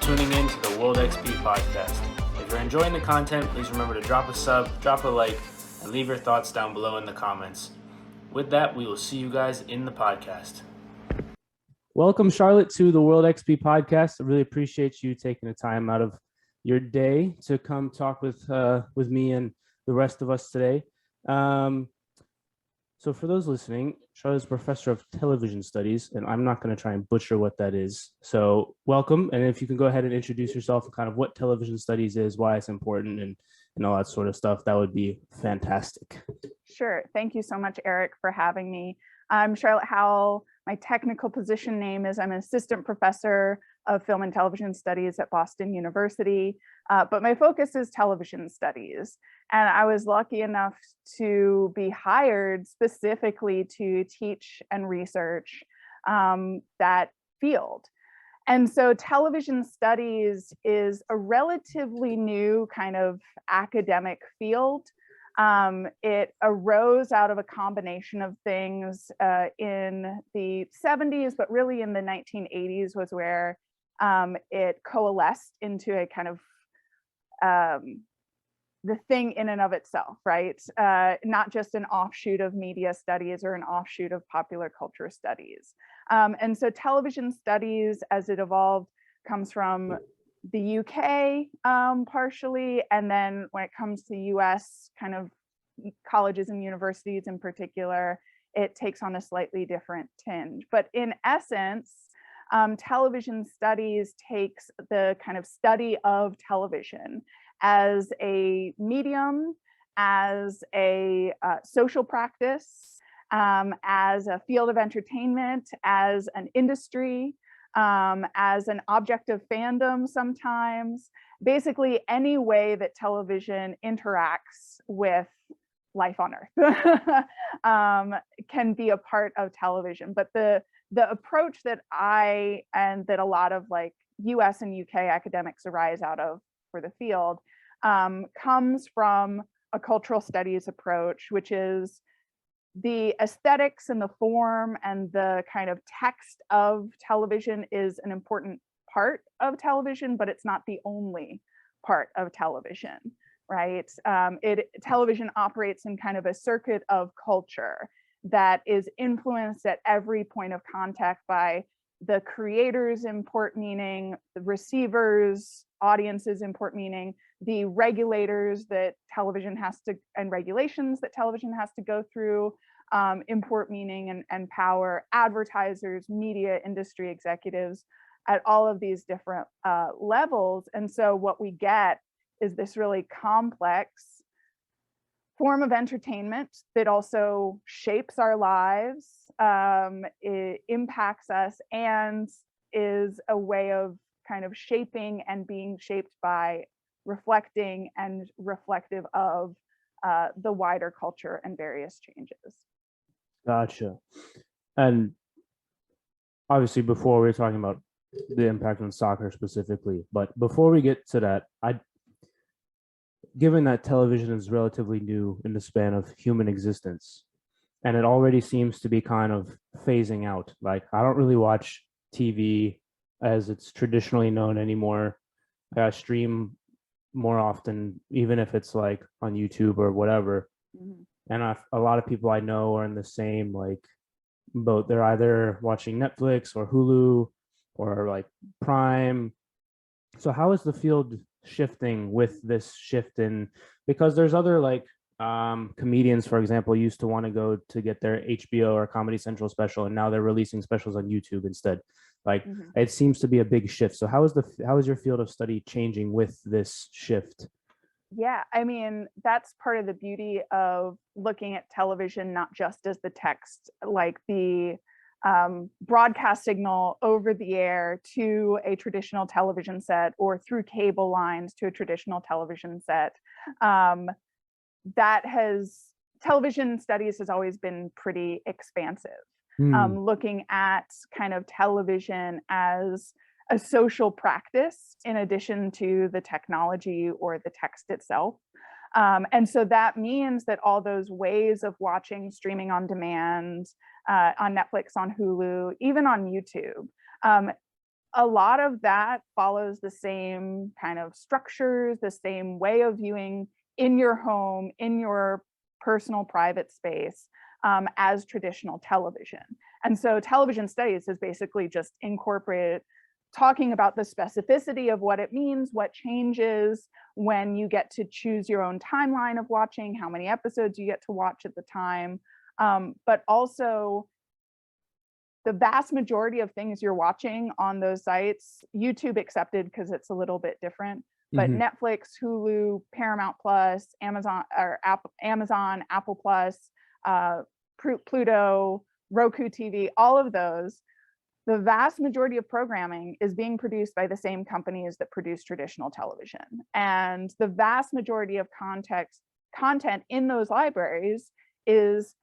tuning in to the World XP podcast. If you're enjoying the content, please remember to drop a sub, drop a like, and leave your thoughts down below in the comments. With that, we will see you guys in the podcast. Welcome, Charlotte, to the World XP podcast. I really appreciate you taking the time out of your day to come talk with me and the rest of us today. So for those listening, Charlotte's a professor of television studies, and I'm not going to try and butcher what that is. So welcome, and if you can go ahead and introduce yourself and kind of what television studies is, why it's important, and all that sort of stuff, that would be fantastic. Sure. Thank you so much, Eric, for having me. I'm Charlotte Howell. My technical position name is I'm an assistant professor of film and television studies at Boston University, but my focus is television studies. And I was lucky enough to be hired specifically to teach and research that field. And so television studies is a relatively new kind of academic field. It arose out of a combination of things in the 70s, but really in the 1980s was where it coalesced into a kind of the thing in and of itself, right? Not just an offshoot of media studies or an offshoot of popular culture studies. And so television studies, as it evolved, comes from the UK partially, and then when it comes to US kind of colleges and universities in particular, it takes on a slightly different tinge. But in essence, television studies takes the kind of study of television as a medium, as a social practice, as a field of entertainment, as an industry, as an object of fandom sometimes, basically any way that television interacts with life on Earth can be a part of television. But the approach that I and that a lot of like US and UK academics arise out of for the field comes from a cultural studies approach, which is the aesthetics and the form and the kind of text of television is an important part of television, but it's not the only part of television, right? Television operates in kind of a circuit of culture that is influenced at every point of contact by the creators import meaning, the receivers, audiences import meaning, the regulators that television has to, and regulations that television has to go through, import meaning and power, advertisers, media industry executives at all of these different levels. And so what we get is this really complex form of entertainment that also shapes our lives, it impacts us, and is a way of kind of shaping and being shaped by reflecting and reflective of the wider culture and various changes. Gotcha. And obviously before we were talking about the impact on soccer specifically, but before we get to that, given that television is relatively new in the span of human existence, and it already seems to be kind of phasing out. Like, I don't really watch TV as it's traditionally known anymore. I stream more often, even if it's like on YouTube or whatever. Mm-hmm. And a lot of people I know are in the same like boat. They're either watching Netflix or Hulu or like Prime. So how is the field shifting with this shift in, because there's other like comedians, for example, used to want to go to get their HBO or Comedy Central special, and now they're releasing specials on YouTube instead. Like, it seems to be a big shift. So how is your field of study changing with this shift? Yeah, I mean, that's part of the beauty of looking at television, not just as the text, like the broadcast signal over the air to a traditional television set or through cable lines to a traditional television set. Television studies has always been pretty expansive. Looking at kind of television as a social practice in addition to the technology or the text itself. And so that means that all those ways of watching streaming on demand, on Netflix, on Hulu, even on YouTube, a lot of that follows the same kind of structures, the same way of viewing in your home, in your personal private space, as traditional television. And so television studies has basically just incorporated talking about the specificity of what it means, what changes when you get to choose your own timeline of watching, how many episodes you get to watch at the time, but also the vast majority of things you're watching on those sites, YouTube accepted because it's a little bit different, but Hmm. Netflix, Hulu, Paramount Plus, Amazon or Amazon, Apple Plus, Pluto, Roku TV, all of those, the vast majority of programming is being produced by the same companies that produce traditional television. And the vast majority of content in those libraries is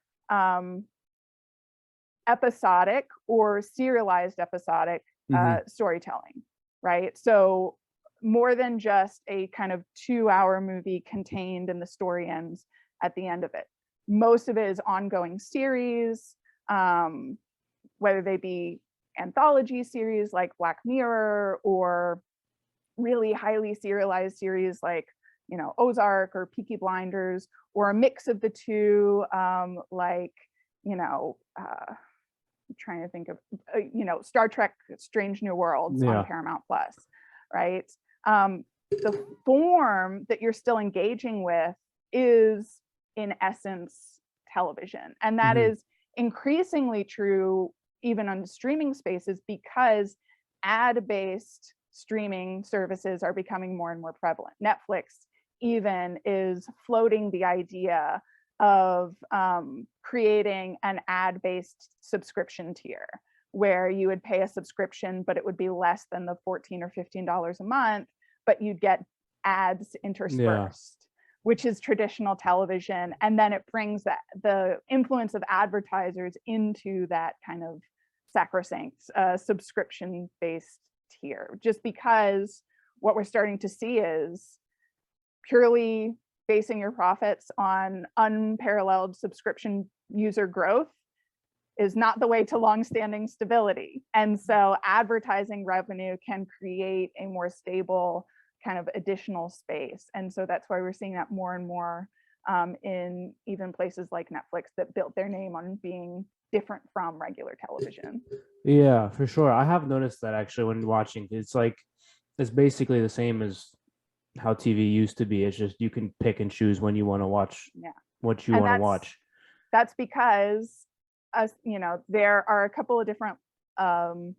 episodic or serialized episodic Hmm. storytelling, right? So more than just a kind of 2-hour movie contained and the story ends at the end of it. Most of it is ongoing series, whether they be anthology series like Black Mirror or really highly serialized series like, you know, Ozark or Peaky Blinders, or a mix of the two, like, you know, I'm trying to think of, you know, Star Trek Strange New Worlds on Yeah. Paramount Plus, right? The form that you're still engaging with is, in essence, television. And that Hmm. is increasingly true even on streaming spaces because ad-based streaming services are becoming more and more prevalent. Netflix even is floating the idea of creating an ad-based subscription tier where you would pay a subscription, but it would be less than the $14 or $15 a month, but you'd get ads Yeah. interspersed, which is traditional television. And then it brings the influence of advertisers into that kind of sacrosanct subscription-based tier, just because what we're starting to see is purely basing your profits on unparalleled subscription user growth is not the way to long-standing stability. And so advertising revenue can create a more stable kind of additional space. And so that's why we're seeing that more and more in even places like Netflix that built their name on being different from regular television. Yeah, for sure. I have noticed that actually when watching. It's like it's basically the same as how TV used to be. It's just you can pick and choose when you want to watch Yeah. what you And want to watch. that's because you know, there are a couple of different kind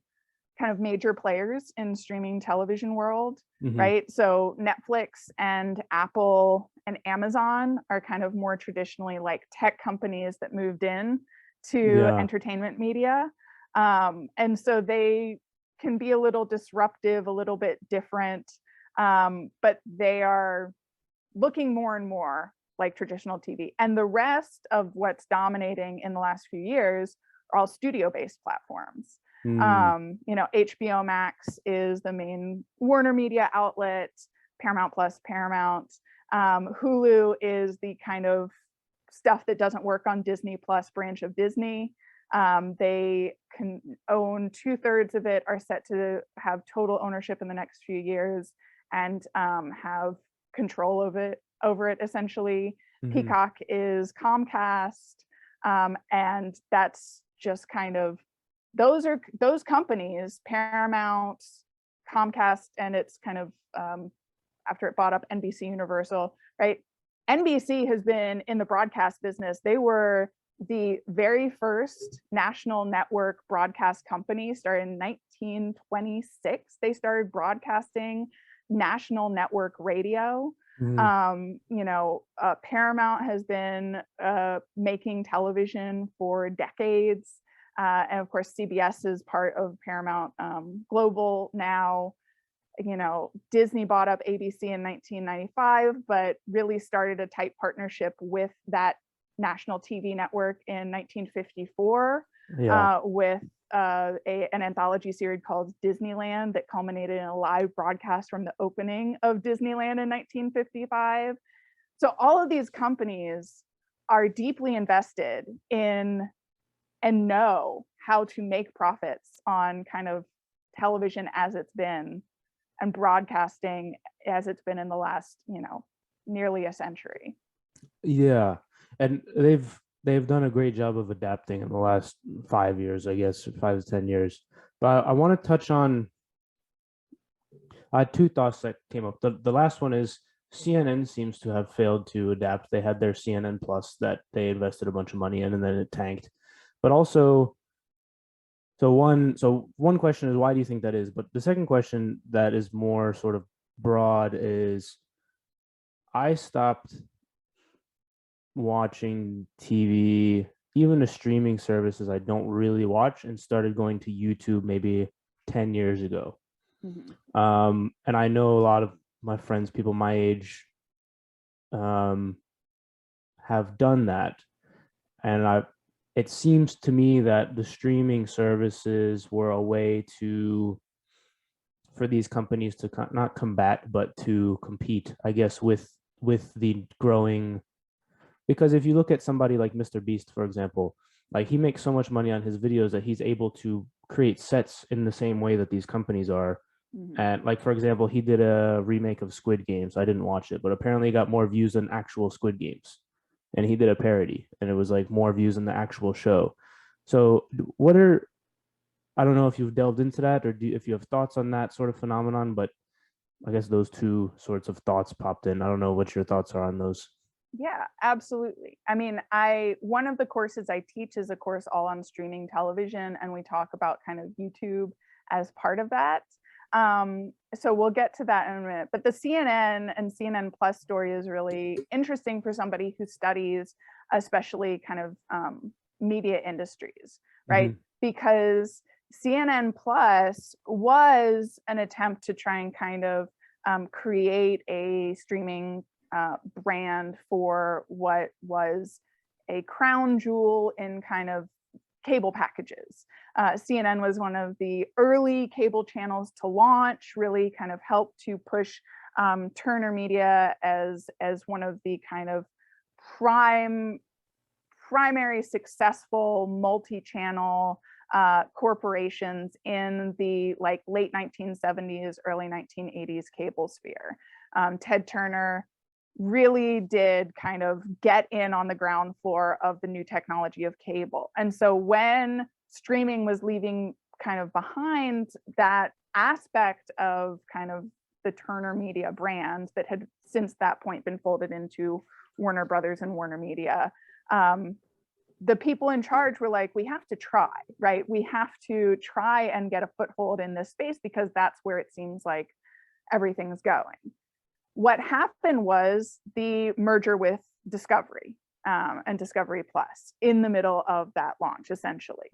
of major players in streaming television world, Hmm. right? So Netflix and Apple and Amazon are kind of more traditionally like tech companies that moved in to Yeah. entertainment media. And so they can be a little disruptive, a little bit different, but they are looking more and more like traditional TV. And the rest of what's dominating in the last few years are all studio-based platforms. Mm. You know, HBO Max is the main Warner Media outlet, Paramount Plus, Paramount. Hulu is the kind of stuff that doesn't work on Disney Plus branch of Disney. They can own 2/3 of it, are set to have total ownership in the next few years, and have control of it over it essentially. Hmm. Peacock is Comcast, and that's just kind of those companies, Paramount, Comcast, and it's kind of after it bought up NBC Universal, right? NBC has been in the broadcast business. They were the very first national network broadcast company, started in 1926. They started broadcasting national network radio. Hmm. You know, Paramount has been making television for decades. And of course, CBS is part of Paramount Global now. You know, Disney bought up ABC in 1995, but really started a tight partnership with that national TV network in 1954 Yeah. with an anthology series called Disneyland that culminated in a live broadcast from the opening of Disneyland in 1955. So all of these companies are deeply invested in and know how to make profits on kind of television as it's been and broadcasting as it's been in the last, nearly a century. Yeah, and they've done a great job of adapting in the last 5 years, I guess, 5 to 10 years. But I want to touch on two thoughts that came up. The last one is CNN seems to have failed to adapt. They had their CNN Plus that they invested a bunch of money in, and then it tanked. But also, so one question is, why do you think that is? But the second question that is more sort of broad is, I stopped watching TV, even the streaming services I don't really watch, and started going to YouTube maybe 10 years ago. And I know a lot of my friends, people my age, have done that. And it seems to me that the streaming services were a way for these companies to not combat, but to compete, I guess, with the growing. Because if you look at somebody like Mr. Beast, for example, like he makes so much money on his videos that he's able to create sets in the same way that these companies are. And like, for example, he did a remake of Squid Games. I didn't watch it, but apparently it got more views than actual Squid Games. And he did a parody, and it was like more views than the actual show. So I don't know if you've delved into that, or if you have thoughts on that sort of phenomenon, but I guess those two sorts of thoughts popped in. I don't know what your thoughts are on those. Yeah, absolutely. I mean, one of the courses I teach is a course all on streaming television, and we talk about kind of YouTube as part of that. So we'll get to that in a minute. But the CNN and CNN Plus story is really interesting for somebody who studies, especially kind of media industries, right? Because CNN Plus was an attempt to try and kind of create a streaming brand for what was a crown jewel in kind of cable packages. CNN was one of the early cable channels to launch, really kind of helped to push Turner Media as one of the kind of primary successful multi-channel corporations in the like late 1970s, early 1980s cable sphere. Ted Turner really did kind of get in on the ground floor of the new technology of cable. And so when streaming was leaving kind of behind that aspect of kind of the Turner Media brand that had since that point been folded into Warner Brothers and Warner Media, the people in charge were like, we have to try, right? We have to try and get a foothold in this space because that's where it seems like everything's going. What happened was the merger with Discovery and Discovery Plus in the middle of that launch, essentially.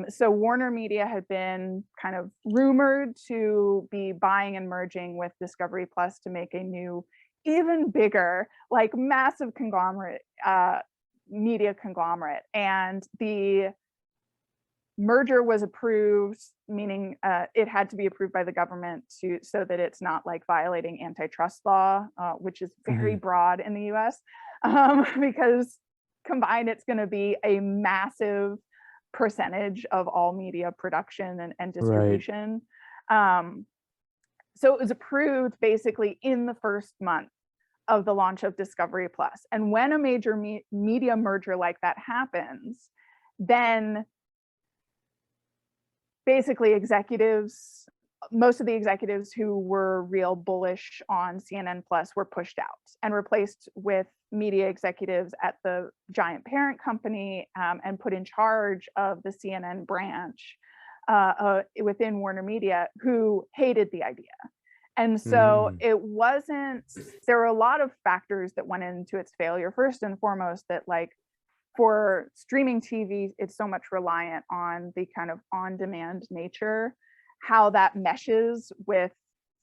So Warner Media had been kind of rumored to be buying and merging with Discovery Plus to make a new, even bigger, like massive conglomerate, media conglomerate. And the merger was approved, meaning it had to be approved by the government so that it's not like violating antitrust law, which is very broad in the US, because combined it's going to be a massive percentage of all media production and distribution. Right. So it was approved basically in the first month of the launch of Discovery Plus. And when a major media merger like that happens, then basically most of the executives who were real bullish on CNN Plus were pushed out and replaced with media executives at the giant parent company and put in charge of the CNN branch within Warner Media, who hated the idea. And so there were a lot of factors that went into its failure. First and foremost, that like for streaming TV, it's so much reliant on the kind of on-demand nature. How that meshes with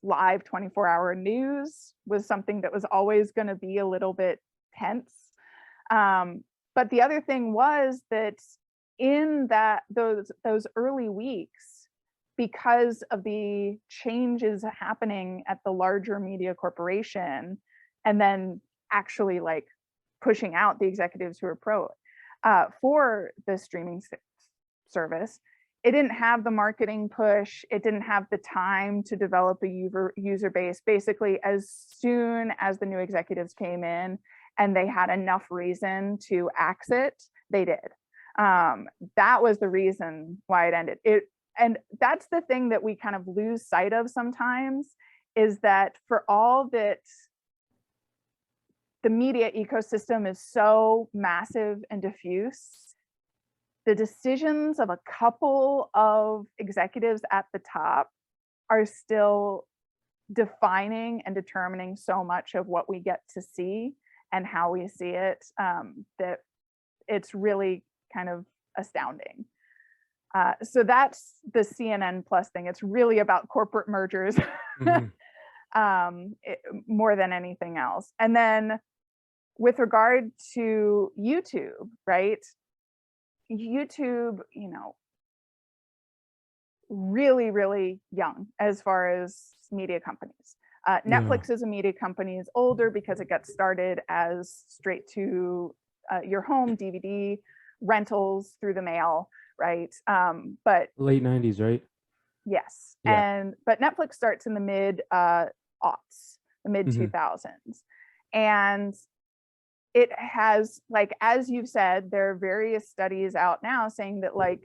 live 24-hour news was something that was always going to be a little bit tense. But the other thing was that in those early weeks, because of the changes happening at the larger media corporation, and then actually like pushing out the executives who are pro for the streaming service, it didn't have the marketing push. It didn't have the time to develop a user base. Basically, as soon as the new executives came in and they had enough reason to axe it, they did. That was the reason why it ended. And that's the thing that we kind of lose sight of sometimes, is that for all that the media ecosystem is so massive and diffuse, the decisions of a couple of executives at the top are still defining and determining so much of what we get to see and how we see it, that it's really kind of astounding. So that's the CNN Plus thing. It's really about corporate mergers more than anything else. And then with regard to YouTube, right? YouTube, really, really young as far as media companies. Netflix is a media company, is older because it got started as straight to your home DVD rentals through the mail, right? But late 90s, right? yes. Yeah. But Netflix starts in the mid aughts, the mid 2000s. And it has, like, as you've said, there are various studies out now saying that, like,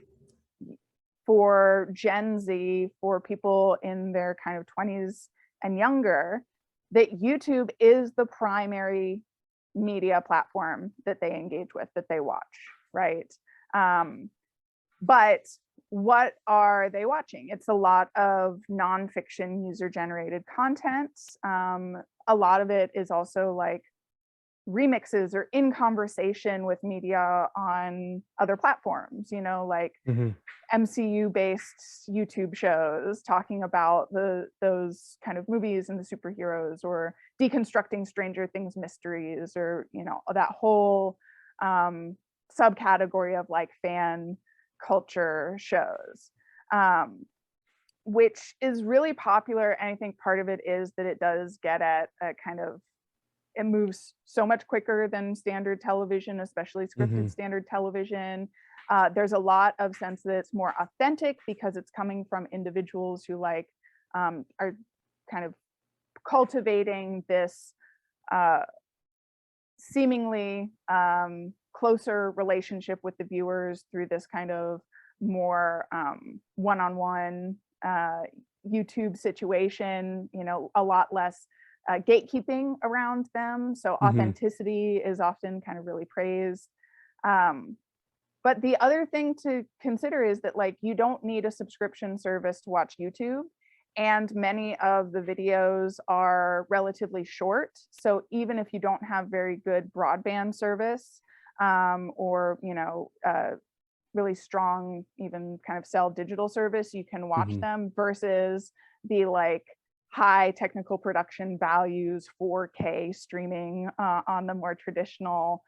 for Gen Z, for people in their kind of 20s and younger, that YouTube is the primary media platform that they engage with, that they watch, right? But what are they watching? It's a lot of nonfiction user-generated content. A lot of it is also like remixes or in conversation with media on other platforms, like MCU-based YouTube shows talking about those kind of movies and the superheroes, or deconstructing Stranger Things mysteries, or that whole subcategory of like fan culture shows, which is really popular. And I think part of it is that it does get at a kind of, it moves so much quicker than standard television, especially scripted standard television. There's a lot of sense that it's more authentic because it's coming from individuals who are kind of cultivating this seemingly closer relationship with the viewers through this kind of more one-on-one YouTube situation, a lot less gatekeeping around them. So authenticity is often kind of really praised. But the other thing to consider is that, like, you don't need a subscription service to watch YouTube. And many of the videos are relatively short. So even if you don't have very good broadband service, or, really strong, even kind of cell digital service, you can watch them, versus the like high technical production values 4K streaming on the more traditional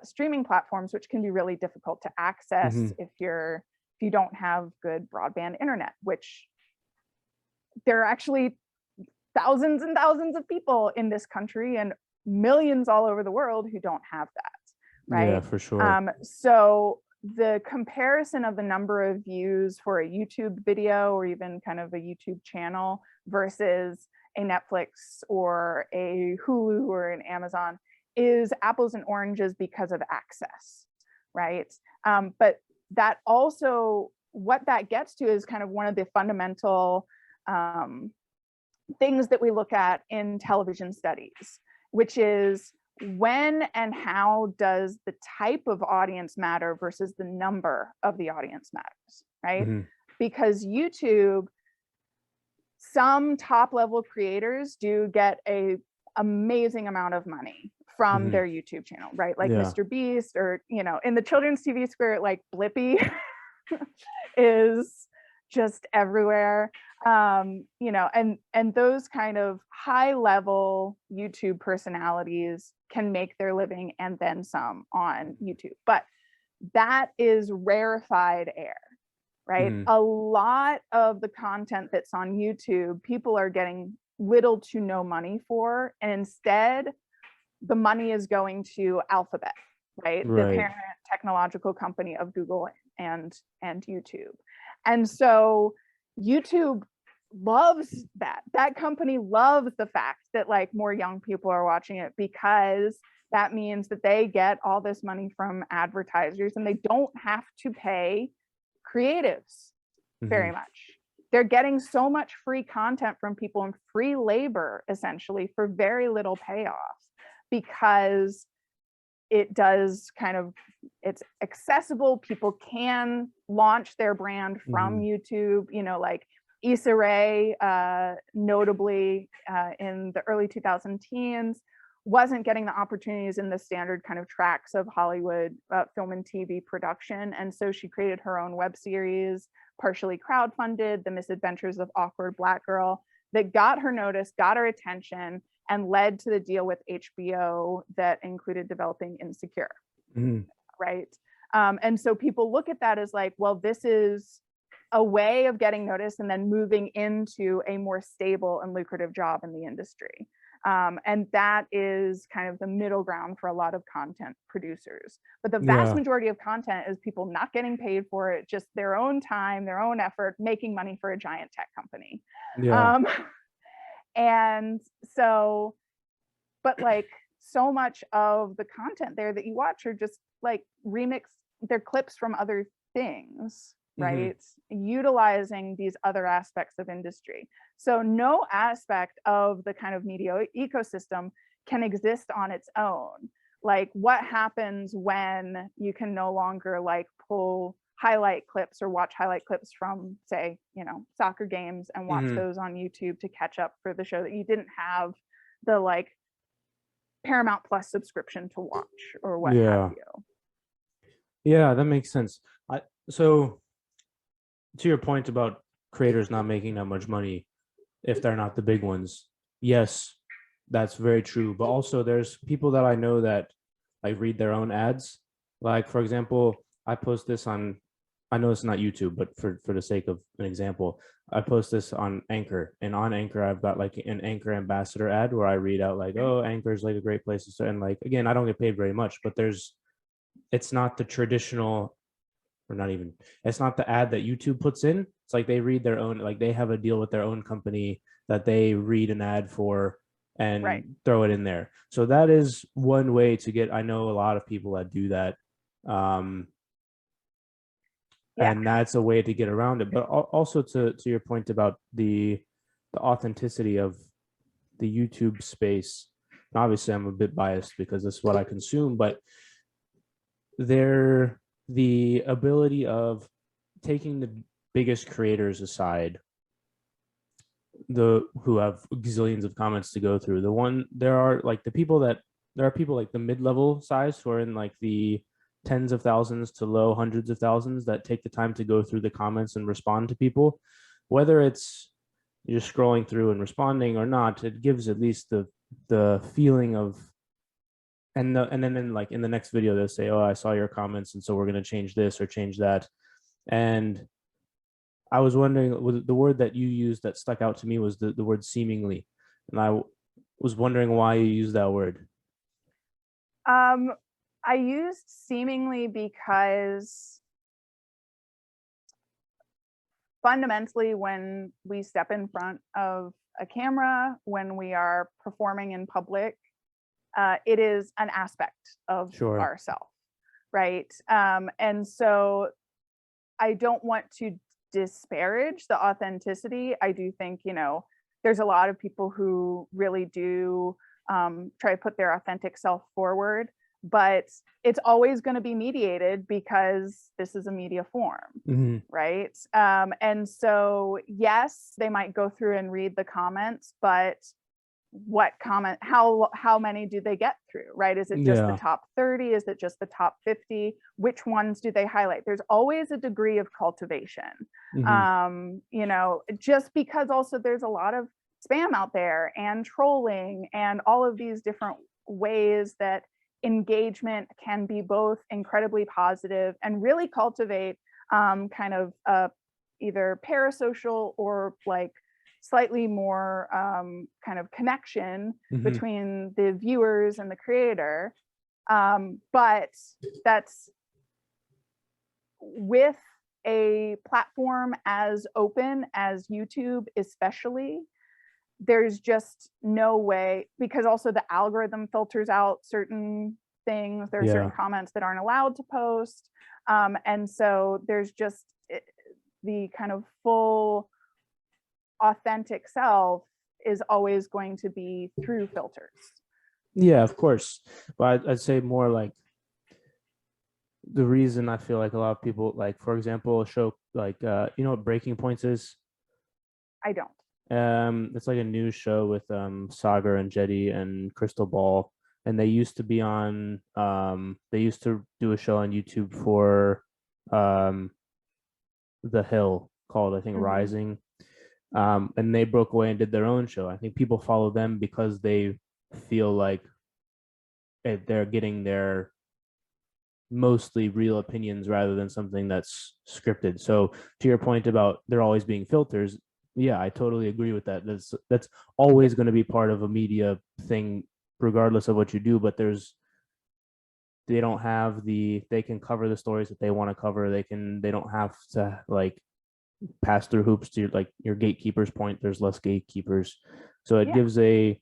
streaming platforms, which can be really difficult to access if you don't have good broadband internet, which there are actually thousands and thousands of people in this country and millions all over the world who don't have that, right? Yeah, for sure. So the comparison of the number of views for a YouTube video, or even kind of a YouTube channel, versus a Netflix or a Hulu or an Amazon is apples and oranges because of access, right? But that also, what that gets to is kind of one of the fundamental things that we look at in television studies, which is, when and how does the type of audience matter versus the number of the audience matters, right? Because YouTube, some top level creators do get a amazing amount of money from their YouTube channel, right? Like Mr. Beast, or, in the children's TV sphere, like Blippi is just everywhere. And those kind of high level YouTube personalities can make their living and then some on YouTube. But that is rarefied air, right? A lot of the content that's on YouTube, people are getting little to no money for, and instead the money is going to Alphabet, right? The parent technological company of Google and YouTube. And so YouTube loves that. That company loves the fact that like more young people are watching it, because that means that they get all this money from advertisers and they don't have to pay creatives very much. They're getting so much free content from people and free labor essentially for very little payoff, because it does kind of, it's accessible. People can launch their brand from YouTube, you know, like Issa Rae, notably in the early 2010s, wasn't getting the opportunities in the standard kind of tracks of Hollywood film and TV production. And so she created her own web series, partially crowdfunded, The Misadventures of Awkward Black Girl, that got her notice, got her attention, and led to the deal with HBO that included developing Insecure, right? And so people look at that as like, well, this is a way of getting noticed and then moving into a more stable and lucrative job in the industry. And that is kind of the middle ground for a lot of content producers. But the vast majority of content is people not getting paid for it, just their own time, their own effort, making money for a giant tech company. And so, but like so much of the content there that you watch are just like they're clips from other things, right? Utilizing these other aspects of industry. So no aspect of the kind of media ecosystem can exist on its own. Like what happens when you can no longer like pull highlight clips or watch highlight clips from, say, you know, soccer games and watch those on YouTube to catch up for the show that you didn't have the like Paramount Plus subscription to watch or what have you. Yeah, that makes sense. So to your point about creators not making that much money if they're not the big ones, yes, that's very true. But also there's people that I know that like read their own ads. Like, for example, I post this on, I know it's not YouTube, but for the sake of an example, I post this on Anchor, and on Anchor, I've got like an Anchor ambassador ad where I read out like, oh, Anchor is like a great place to start. And like, again, I don't get paid very much, but it's not the traditional, or not even, it's not the ad that YouTube puts in. It's like they read their own, like they have a deal with their own company that they read an ad for and throw it in there. So that is one way to get, I know a lot of people that do that. And that's a way to get around it. But also to your point about the authenticity of the YouTube space, and obviously I'm a bit biased because that's what I consume, but the ability of taking the biggest creators aside, who have gazillions of comments to go through, there are people like the mid-level size who are in like the tens of thousands to low hundreds of thousands that take the time to go through the comments and respond to people, whether it's you're scrolling through and responding or not. It gives at least the feeling of, and then in the next video they'll say, oh, I saw your comments and so we're going to change this or change that. And I was wondering, the word that you used that stuck out to me was the word seemingly, and I was wondering why you used that word. I used seemingly because fundamentally when we step in front of a camera, when we are performing in public, it is an aspect of ourselves, right? And so I don't want to disparage the authenticity. I do think, you know, there's a lot of people who really do try to put their authentic self forward, but it's always going to be mediated because this is a media form, right? And so, yes, they might go through and read the comments, but what comment, how many do they get through, right? Is it just the top 30? Is it just the top 50? Which ones do they highlight? There's always a degree of cultivation. You know, just because also there's a lot of spam out there and trolling and all of these different ways that engagement can be both incredibly positive and really cultivate kind of either parasocial or like slightly more kind of connection between the viewers and the creator. But that's with a platform as open as YouTube, especially, there's just no way, because also the algorithm filters out certain things. There are certain comments that aren't allowed to post. And so there's just the kind of full authentic self is always going to be through filters. Yeah, of course. But I'd say more like the reason I feel like a lot of people, like, for example, a show like, you know what Breaking Points is? I don't. It's like a news show with Sagar and Jetty and Crystal Ball, and they used to be on they used to do a show on YouTube for um The Hill called, I think, Rising. And they broke away and did their own show. I think people follow them because they feel like they're getting their mostly real opinions rather than something that's scripted. So to your point about there always being filters, yeah, I totally agree with that. That's always going to be part of a media thing, regardless of what you do. But they don't have they can cover the stories that they want to cover. They don't have to like pass through hoops to like your gatekeepers point. There's less gatekeepers, so it gives a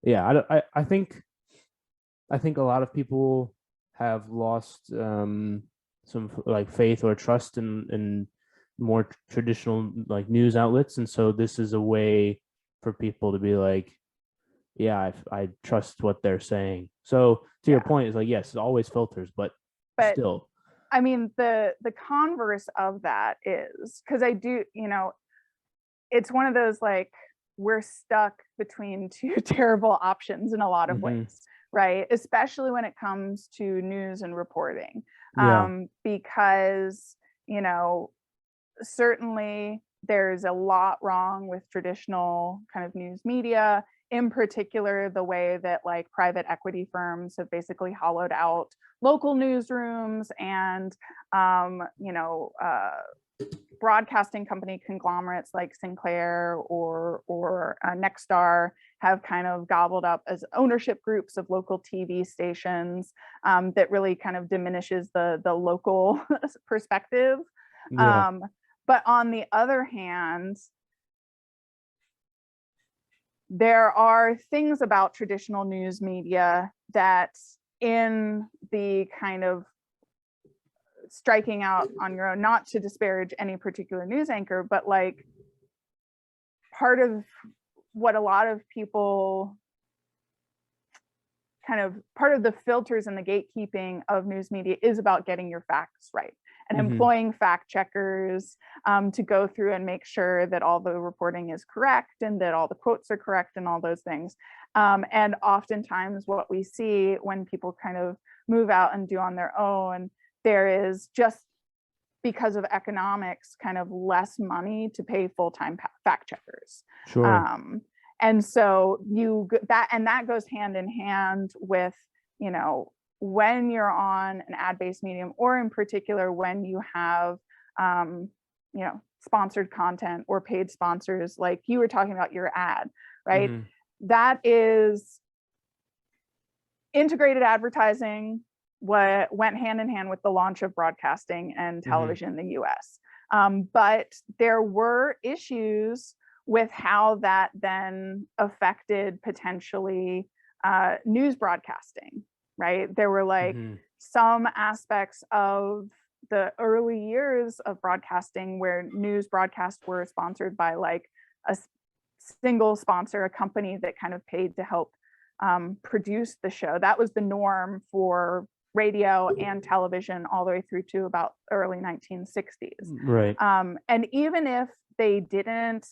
I think a lot of people have lost some like faith or trust in more traditional like news outlets, and so this is a way for people to be like, yeah, I trust what they're saying. So to your point, is like, yes, it always filters, but still. I mean, the converse of that is, because I do, it's one of those like, we're stuck between two terrible options in a lot of ways, right? Especially when it comes to news and reporting. Because, certainly there's a lot wrong with traditional kind of news media, in particular, the way that like private equity firms have basically hollowed out local newsrooms and, broadcasting company conglomerates like Sinclair or Nexstar have kind of gobbled up as ownership groups of local TV stations, that really kind of diminishes the local perspective. But on the other hand, there are things about traditional news media that, in the kind of striking out on your own, not to disparage any particular news anchor, but like part of what a lot of people part of the filters and the gatekeeping of news media is about getting your facts right and employing fact checkers to go through and make sure that all the reporting is correct and that all the quotes are correct and all those things. And oftentimes what we see when people kind of move out and do on their own, there is, just because of economics, kind of less money to pay full-time fact checkers. Sure. And so that goes hand in hand with, when you're on an ad-based medium, or in particular when you have sponsored content or paid sponsors, like you were talking about your ad, right? That is integrated advertising. What went hand in hand with the launch of broadcasting and television in the US. But there were issues with how that then affected potentially news broadcasting, right? There were like some aspects of the early years of broadcasting where news broadcasts were sponsored by like a single sponsor, a company that kind of paid to help produce the show. That was the norm for radio and television all the way through to about early 1960s. Right. And even if they didn't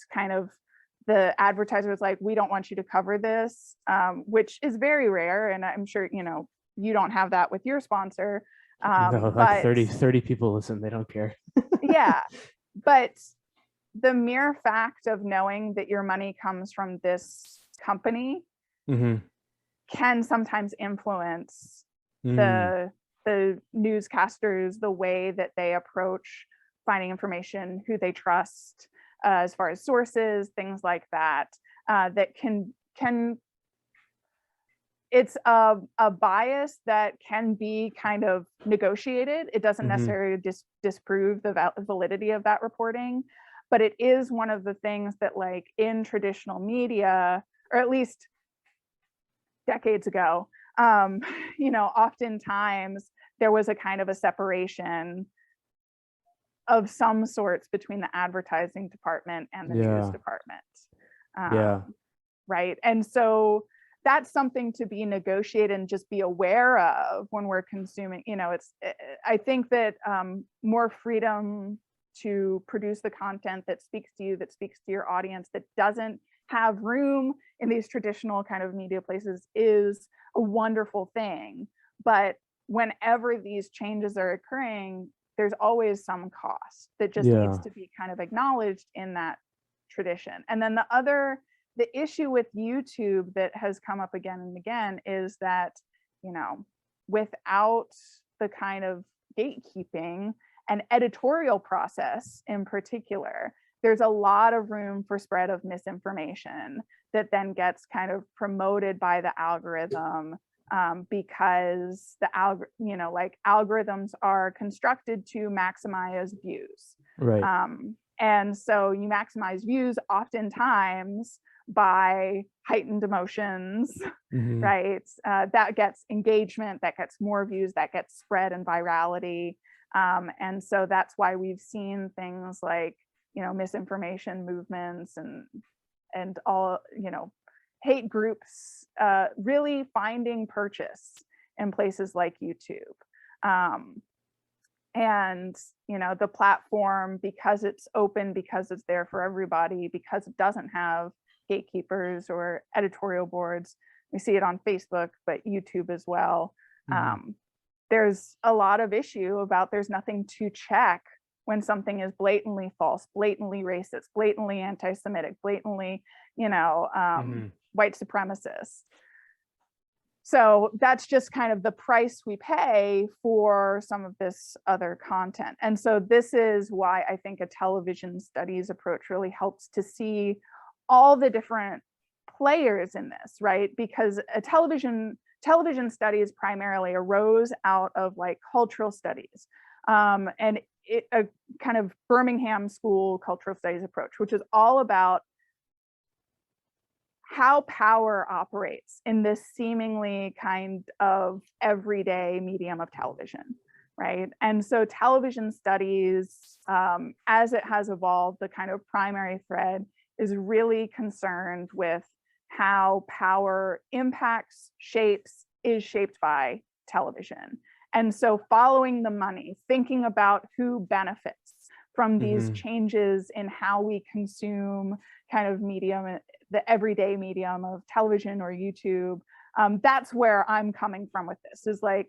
the advertiser was like, we don't want you to cover this, which is very rare. And I'm sure, you don't have that with your sponsor. No, like 30 people listen, they don't care. Yeah. But the mere fact of knowing that your money comes from this company can sometimes influence the newscasters, the way that they approach finding information, who they trust, as far as sources, things like that, that can it's a bias that can be kind of negotiated. It doesn't necessarily disprove the validity of that reporting, but it is one of the things that, like, in traditional media, or at least decades ago, oftentimes there was a kind of a separation of some sorts between the advertising department and the news department. Right. And so that's something to be negotiated and just be aware of when we're consuming. I think that more freedom to produce the content that speaks to you, that speaks to your audience, that doesn't have room in these traditional kind of media places, is a wonderful thing. But whenever these changes are occurring, there's always some cost that just needs to be kind of acknowledged in that tradition. And then the issue with YouTube that has come up again and again is that, without the kind of gatekeeping and editorial process in particular, there's a lot of room for spread of misinformation that then gets kind of promoted by the algorithm, because algorithms are constructed to maximize views. Right. And so you maximize views oftentimes by heightened emotions, right? That gets engagement, that gets more views, that gets spread and virality. And so that's why we've seen things like, misinformation movements and all, hate groups really finding purchase in places like YouTube. And, the platform, because it's open, because it's there for everybody, because it doesn't have gatekeepers or editorial boards. We see it on Facebook, but YouTube as well. There's a lot of issue about there's nothing to check when something is blatantly false, blatantly racist, blatantly anti-Semitic, blatantly, white supremacist. So that's just kind of the price we pay for some of this other content. And so this is why I think a television studies approach really helps to see all the different players in this, right? Because a television studies primarily arose out of like cultural studies, and a kind of Birmingham School cultural studies approach, which is all about how power operates in this seemingly kind of everyday medium of television, right? And so television studies, as it has evolved, the kind of primary thread is really concerned with how power impacts, is shaped by television. And so following the money, thinking about who benefits from these changes in how we consume kind of medium, the everyday medium of television or YouTube. That's where I'm coming from with this, is like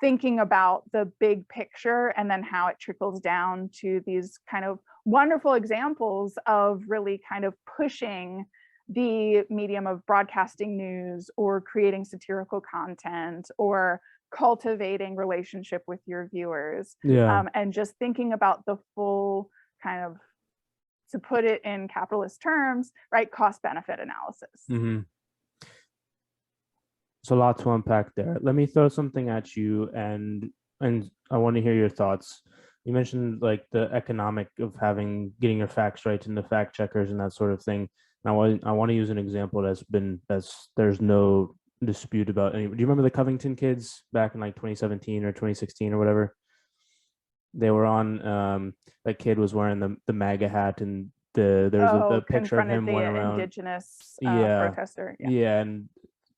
thinking about the big picture and then how it trickles down to these kind of wonderful examples of really kind of pushing the medium of broadcasting news or creating satirical content or cultivating relationship with your viewers, and just thinking about the full kind of, to put it in capitalist terms, right, cost benefit analysis. It's a lot to unpack there. Let me throw something at you, and I want to hear your thoughts. You mentioned like the economic of getting your facts right and the fact checkers and that sort of thing. And I want to use an example that's there's no dispute about. Do you remember the Covington kids back in like 2017 or 2016 or whatever? They were on, that kid was wearing the MAGA hat, and there was a picture of him went around. Indigenous protester. And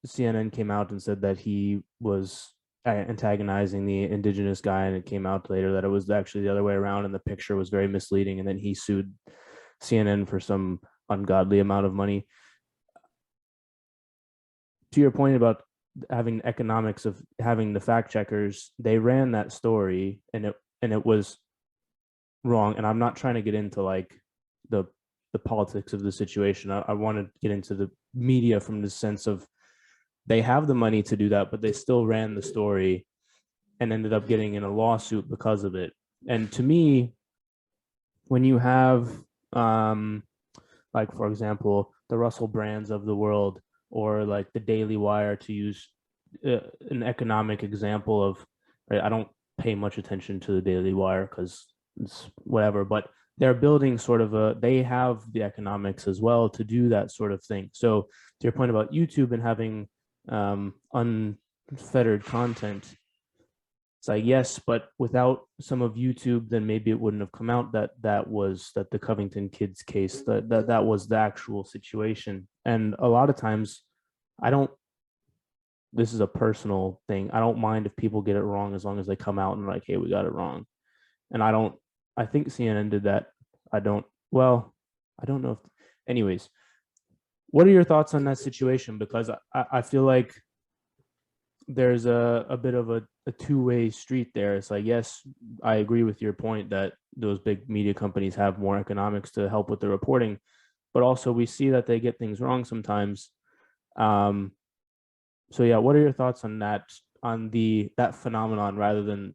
CNN came out and said that he was antagonizing the indigenous guy, and it came out later that it was actually the other way around, and the picture was very misleading, and then he sued CNN for some ungodly amount of money. To your point about having economics of having the fact checkers, they ran that story and it was wrong. And I'm not trying to get into like the politics of the situation. I want to get into the media from the sense of they have the money to do that, but they still ran the story and ended up getting in a lawsuit because of it. And to me, when you have like, for example, the Russell Brands of the world, or like the Daily Wire, to use an economic example of, right, I don't pay much attention to the Daily Wire because it's whatever, but they're building sort of they have the economics as well to do that sort of thing. So to your point about YouTube and having unfettered content, it's like, yes, but without some of YouTube, then maybe it wouldn't have come out that the Covington kids case, that was the actual situation. And a lot of times, I don't. This is a personal thing. I don't mind if people get it wrong as long as they come out and like, hey, we got it wrong. And I don't. I think CNN did that. I don't. Well, I don't know if. Anyways, what are your thoughts on that situation? Because I feel like there's a bit of a two-way street there. It's like, yes, I agree with your point that those big media companies have more economics to help with the reporting, but also we see that they get things wrong sometimes. So yeah, what are your thoughts on that phenomenon rather than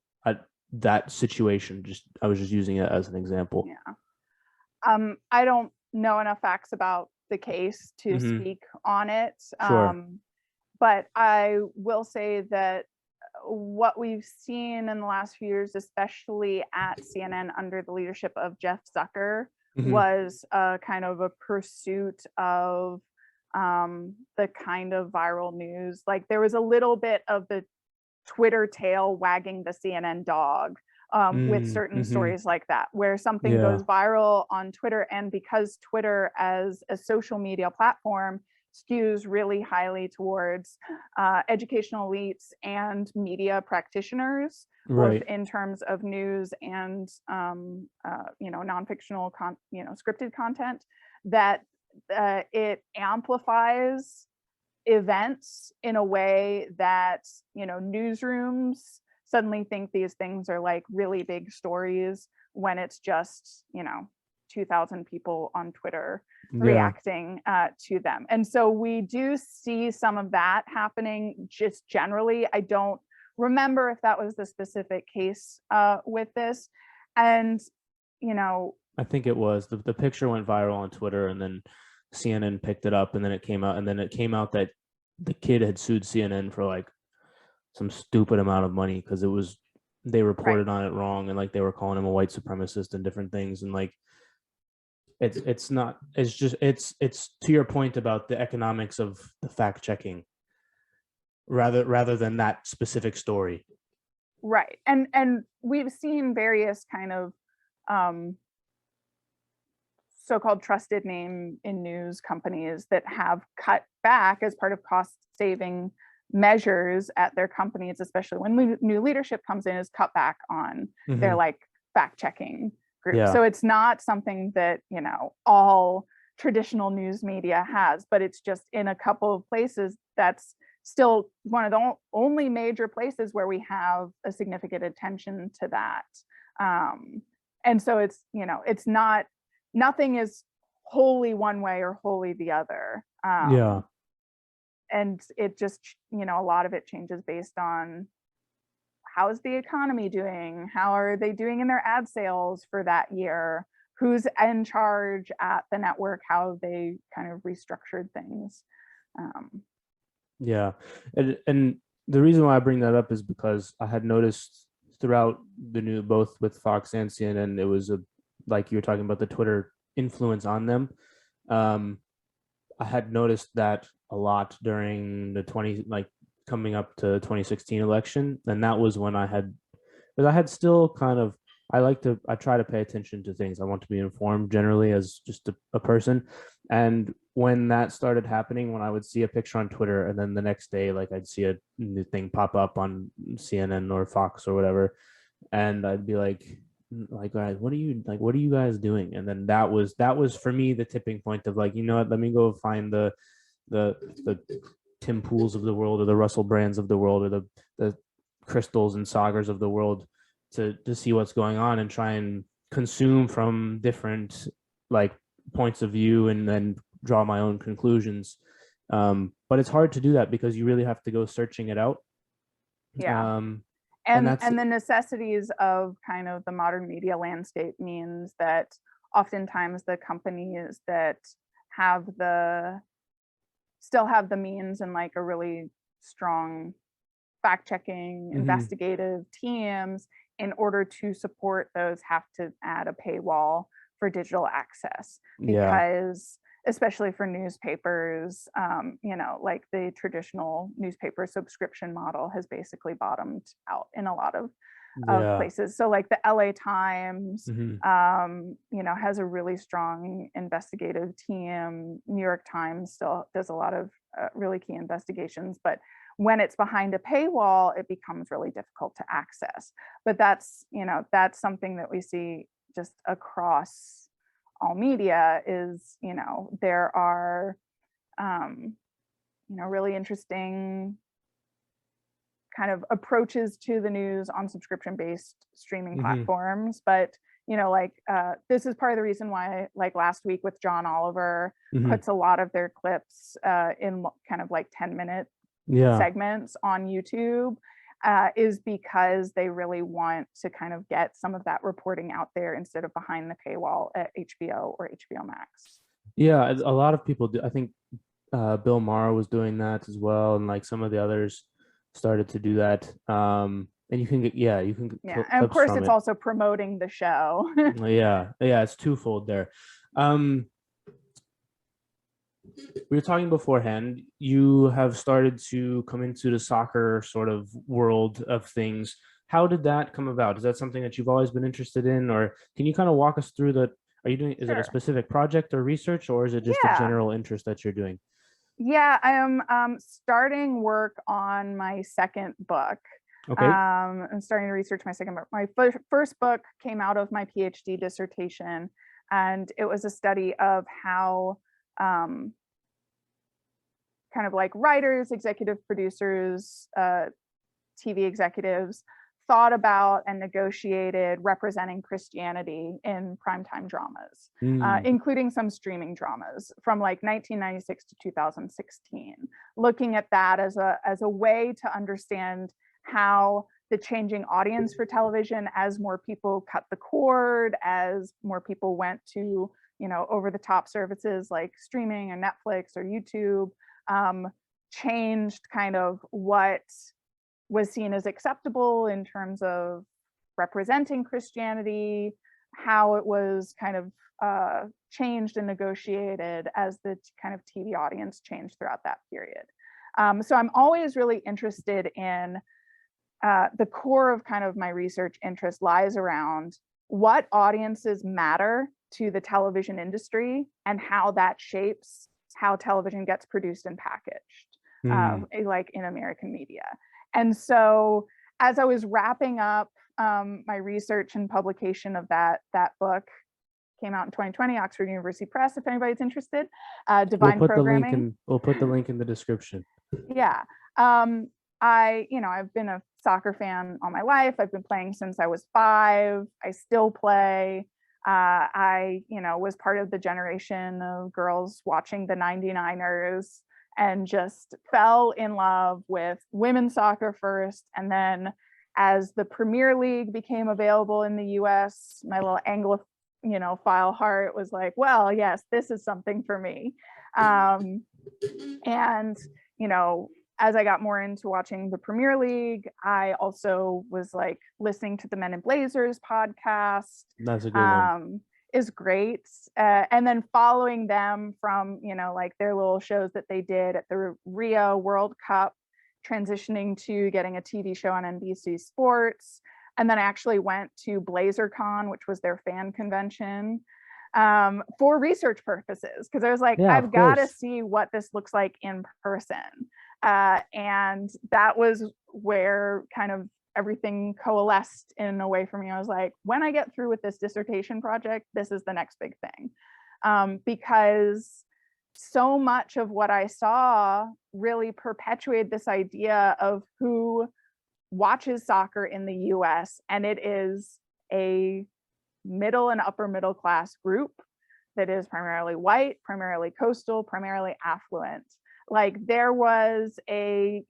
that situation? Just I was just using it as an example. Yeah. I don't know enough facts about the case to speak on it. Sure. But I will say that what we've seen in the last few years, especially at CNN under the leadership of Jeff Zucker, was a kind of a pursuit of the kind of viral news. Like there was a little bit of the Twitter tail wagging the CNN dog with certain stories like that, where something goes viral on Twitter. And because Twitter as a social media platform skews really highly towards educational elites and media practitioners, Right. both in terms of news and non-fictional scripted content, that it amplifies events in a way that newsrooms suddenly think these things are like really big stories when it's just 2,000 people on Twitter reacting to them. And so we do see some of that happening just generally. I don't remember if that was the specific case with this. And I think it was the picture went viral on Twitter, and then CNN picked it up, and then it came out that the kid had sued CNN for like some stupid amount of money because they reported on it wrong, and like they were calling him a white supremacist and different things, and like it's to your point about the economics of the fact checking rather than that specific story. Right. And we've seen various kind of so-called trusted name in news companies that have cut back as part of cost saving measures at their companies, especially when new leadership comes in, is cut back on their like fact checking group. Yeah. So it's not something that all traditional news media has, but it's just in a couple of places that's still one of the only major places where we have a significant attention to that. And so it's it's not, nothing is wholly one way or wholly the other. And it just, a lot of it changes based on how is the economy doing? How are they doing in their ad sales for that year? Who's in charge at the network? How have they kind of restructured things? Yeah. And the reason why I bring that up is because I had noticed throughout the new, both with Fox and CNN, it was like you were talking about the Twitter influence on them. I had noticed that a lot during the coming up to 2016 election. And that was when I had still kind of, I try to pay attention to things. I want to be informed generally as just a person. And when that started happening, when I would see a picture on Twitter and then the next day, like I'd see a new thing pop up on CNN or Fox or whatever, and I'd be like, guys, what are you guys doing? And then that was for me the tipping point of like, you know what, let me go find the Tim Pools of the world or the Russell Brands of the world or the Crystals and Sagers of the world to see what's going on and try and consume from different like points of view and then draw my own conclusions. But it's hard to do that because you really have to go searching it out. Yeah. And the necessities of kind of the modern media landscape means that oftentimes the companies that still have the means and like a really strong fact-checking, investigative teams, in order to support those, have to add a paywall for digital access, Yeah. because especially for newspapers, like the traditional newspaper subscription model has basically bottomed out in a lot of Yeah. places. So like the LA Times, Hmm. has a really strong investigative team. New York Times still does a lot of really key investigations, but when it's behind a paywall, it becomes really difficult to access. But that's something that we see just across all media is, there are, really interesting kind of approaches to the news on subscription-based streaming Hmm. platforms. But, this is part of the reason why, like last week with John Oliver, Hmm. puts a lot of their clips in kind of like 10-minute Yeah. segments on YouTube, is because they really want to kind of get some of that reporting out there instead of behind the paywall at HBO or HBO Max. Yeah. A lot of people do. I think Bill Maher was doing that as well, and like some of the others started to do that. And you can get, yeah, you can get Yeah, and of clips course from it's it. also promoting the show. Yeah, yeah, it's twofold there. Um, we were talking beforehand. You have started to come into the soccer sort of world of things. How did that come about? Is that something that you've always been interested in, or can you kind of walk us through the? Are you doing? Is it a Sure. specific project or research, or is it just a Yeah. general interest that you're doing? Yeah, I am starting work on my second book. Okay. I'm starting to research my second book. My first book came out of my PhD dissertation, and it was a study of how um, kind of like writers, executive producers, TV executives thought about and negotiated representing Christianity in primetime dramas, Mm, including some streaming dramas from like 1996 to 2016, looking at that as a way to understand how the changing audience for television, as more people cut the cord, as more people went to over the top services like streaming and Netflix or YouTube, um, changed kind of what was seen as acceptable in terms of representing Christianity, how it was kind of changed and negotiated as the kind of TV audience changed throughout that period. So I'm always really interested in the core of kind of my research interest lies around what audiences matter to the television industry and how that shapes how television gets produced and packaged, mm. like in American media. And so as I was wrapping up my research and publication of that book, came out in 2020, Oxford University Press, if anybody's interested, Divine Programming. We'll put the link in the description. Yeah. I've been a soccer fan all my life. I've been playing since I was 5. I still play. I was part of the generation of girls watching the 99ers and just fell in love with women's soccer first. And then as the Premier League became available in the US, my little Anglophile heart was like, well, yes, this is something for me. And, as I got more into watching the Premier League, I also was like listening to the Men in Blazers podcast. That's a good one. Is great. And then following them from, like their little shows that they did at the Rio World Cup, transitioning to getting a TV show on NBC Sports. And then I actually went to BlazerCon, which was their fan convention, for research purposes, because I was like, Yeah, of I've got to course. see what this looks like in person. And that was where kind of everything coalesced in a way for me. I was like, when I get through with this dissertation project, this is the next big thing. Because so much of what I saw really perpetuated this idea of who watches soccer in the US, and it is a middle and upper middle class group that is primarily white, primarily coastal, primarily affluent. Like there was a,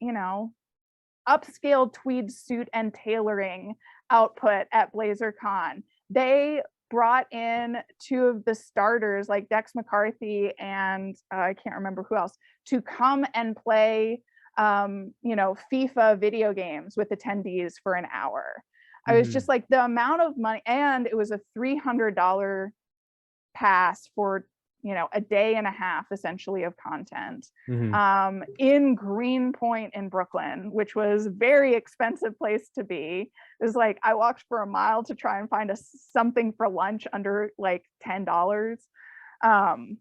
upscale tweed suit and tailoring output at BlazerCon. They brought in 2 of the starters, like Dex McCarthy and I can't remember who else, to come and play FIFA video games with attendees for an hour. I was just Mhm. like, the amount of money, and it was a $300 pass for a day and a half essentially of content Mhm. in Greenpoint in Brooklyn, which was a very expensive place to be. It was like I walked for a mile to try and find something for lunch under like $10. Um,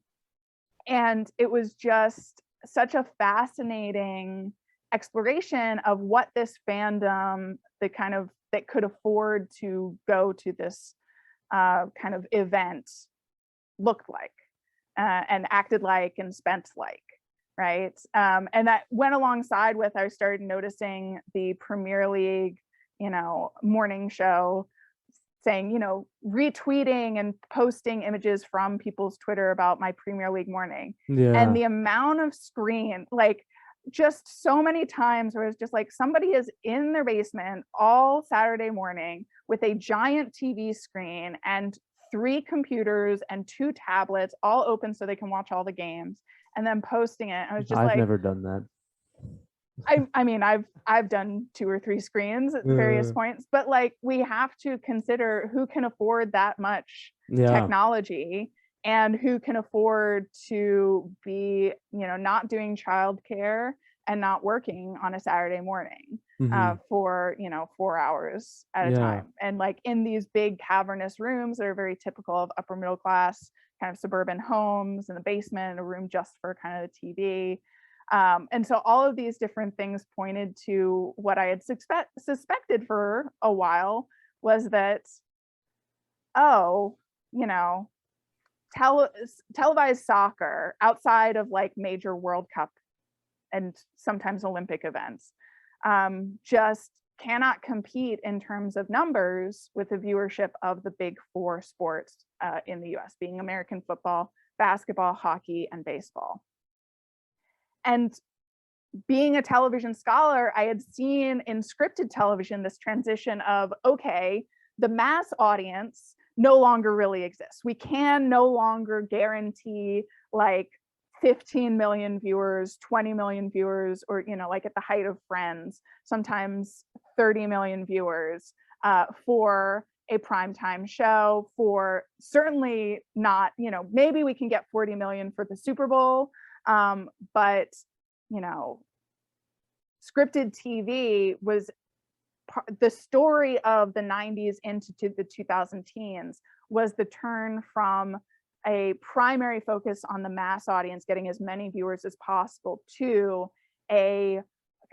and it was just such a fascinating exploration of what this fandom that could afford to go to this kind of event looked like and acted like and spent like, right? And that went alongside with, I started noticing the Premier League, morning show saying, retweeting and posting images from people's Twitter about my Premier League morning. And Yeah. the amount of screen, like just so many times where it's just like somebody is in their basement all Saturday morning with a giant TV screen and 3 computers and 2 tablets all open so they can watch all the games and then posting it. I was just I've like, never done that. I mean, I've done 2 or 3 screens at various points, but like we have to consider who can afford that much Yeah. technology and who can afford to be, not doing childcare and not working on a Saturday morning Mhm. for 4 hours at a Yeah. time, and like in these big cavernous rooms that are very typical of upper middle class kind of suburban homes, in the basement, a room just for kind of the TV. And so all of these different things pointed to what I had suspected for a while, was that, oh, you know, televised soccer outside of like major World Cup and sometimes Olympic events just cannot compete in terms of numbers with the viewership of the big 4 sports in the US, being American football, basketball, hockey, and baseball. And being a television scholar, I had seen in scripted television this transition of, okay, the mass audience no longer really exists. We can no longer guarantee like 15 million viewers, 20 million viewers, or, like at the height of Friends, sometimes 30 million viewers for a primetime show, for certainly not, maybe we can get 40 million for the Super Bowl, but scripted TV was the story of the 90s into the 2000 teens, was the turn from a primary focus on the mass audience, getting as many viewers as possible, to a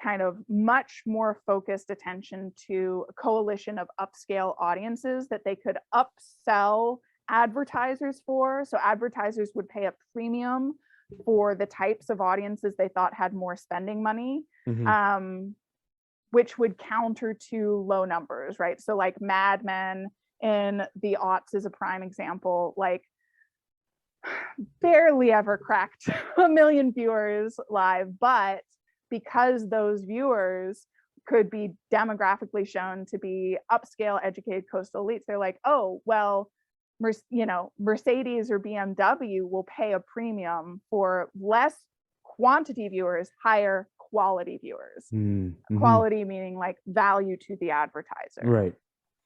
kind of much more focused attention to a coalition of upscale audiences that they could upsell advertisers for. So advertisers would pay a premium for the types of audiences they thought had more spending money, Mhm. which would counter to low numbers, right? So like Mad Men in the aughts is a prime example, like barely ever cracked a million viewers live, but because those viewers could be demographically shown to be upscale, educated coastal elites, they're like, oh, well, Mercedes or BMW will pay a premium for less quantity viewers, higher quality viewers. Mhm. Quality meaning like value to the advertiser. Right.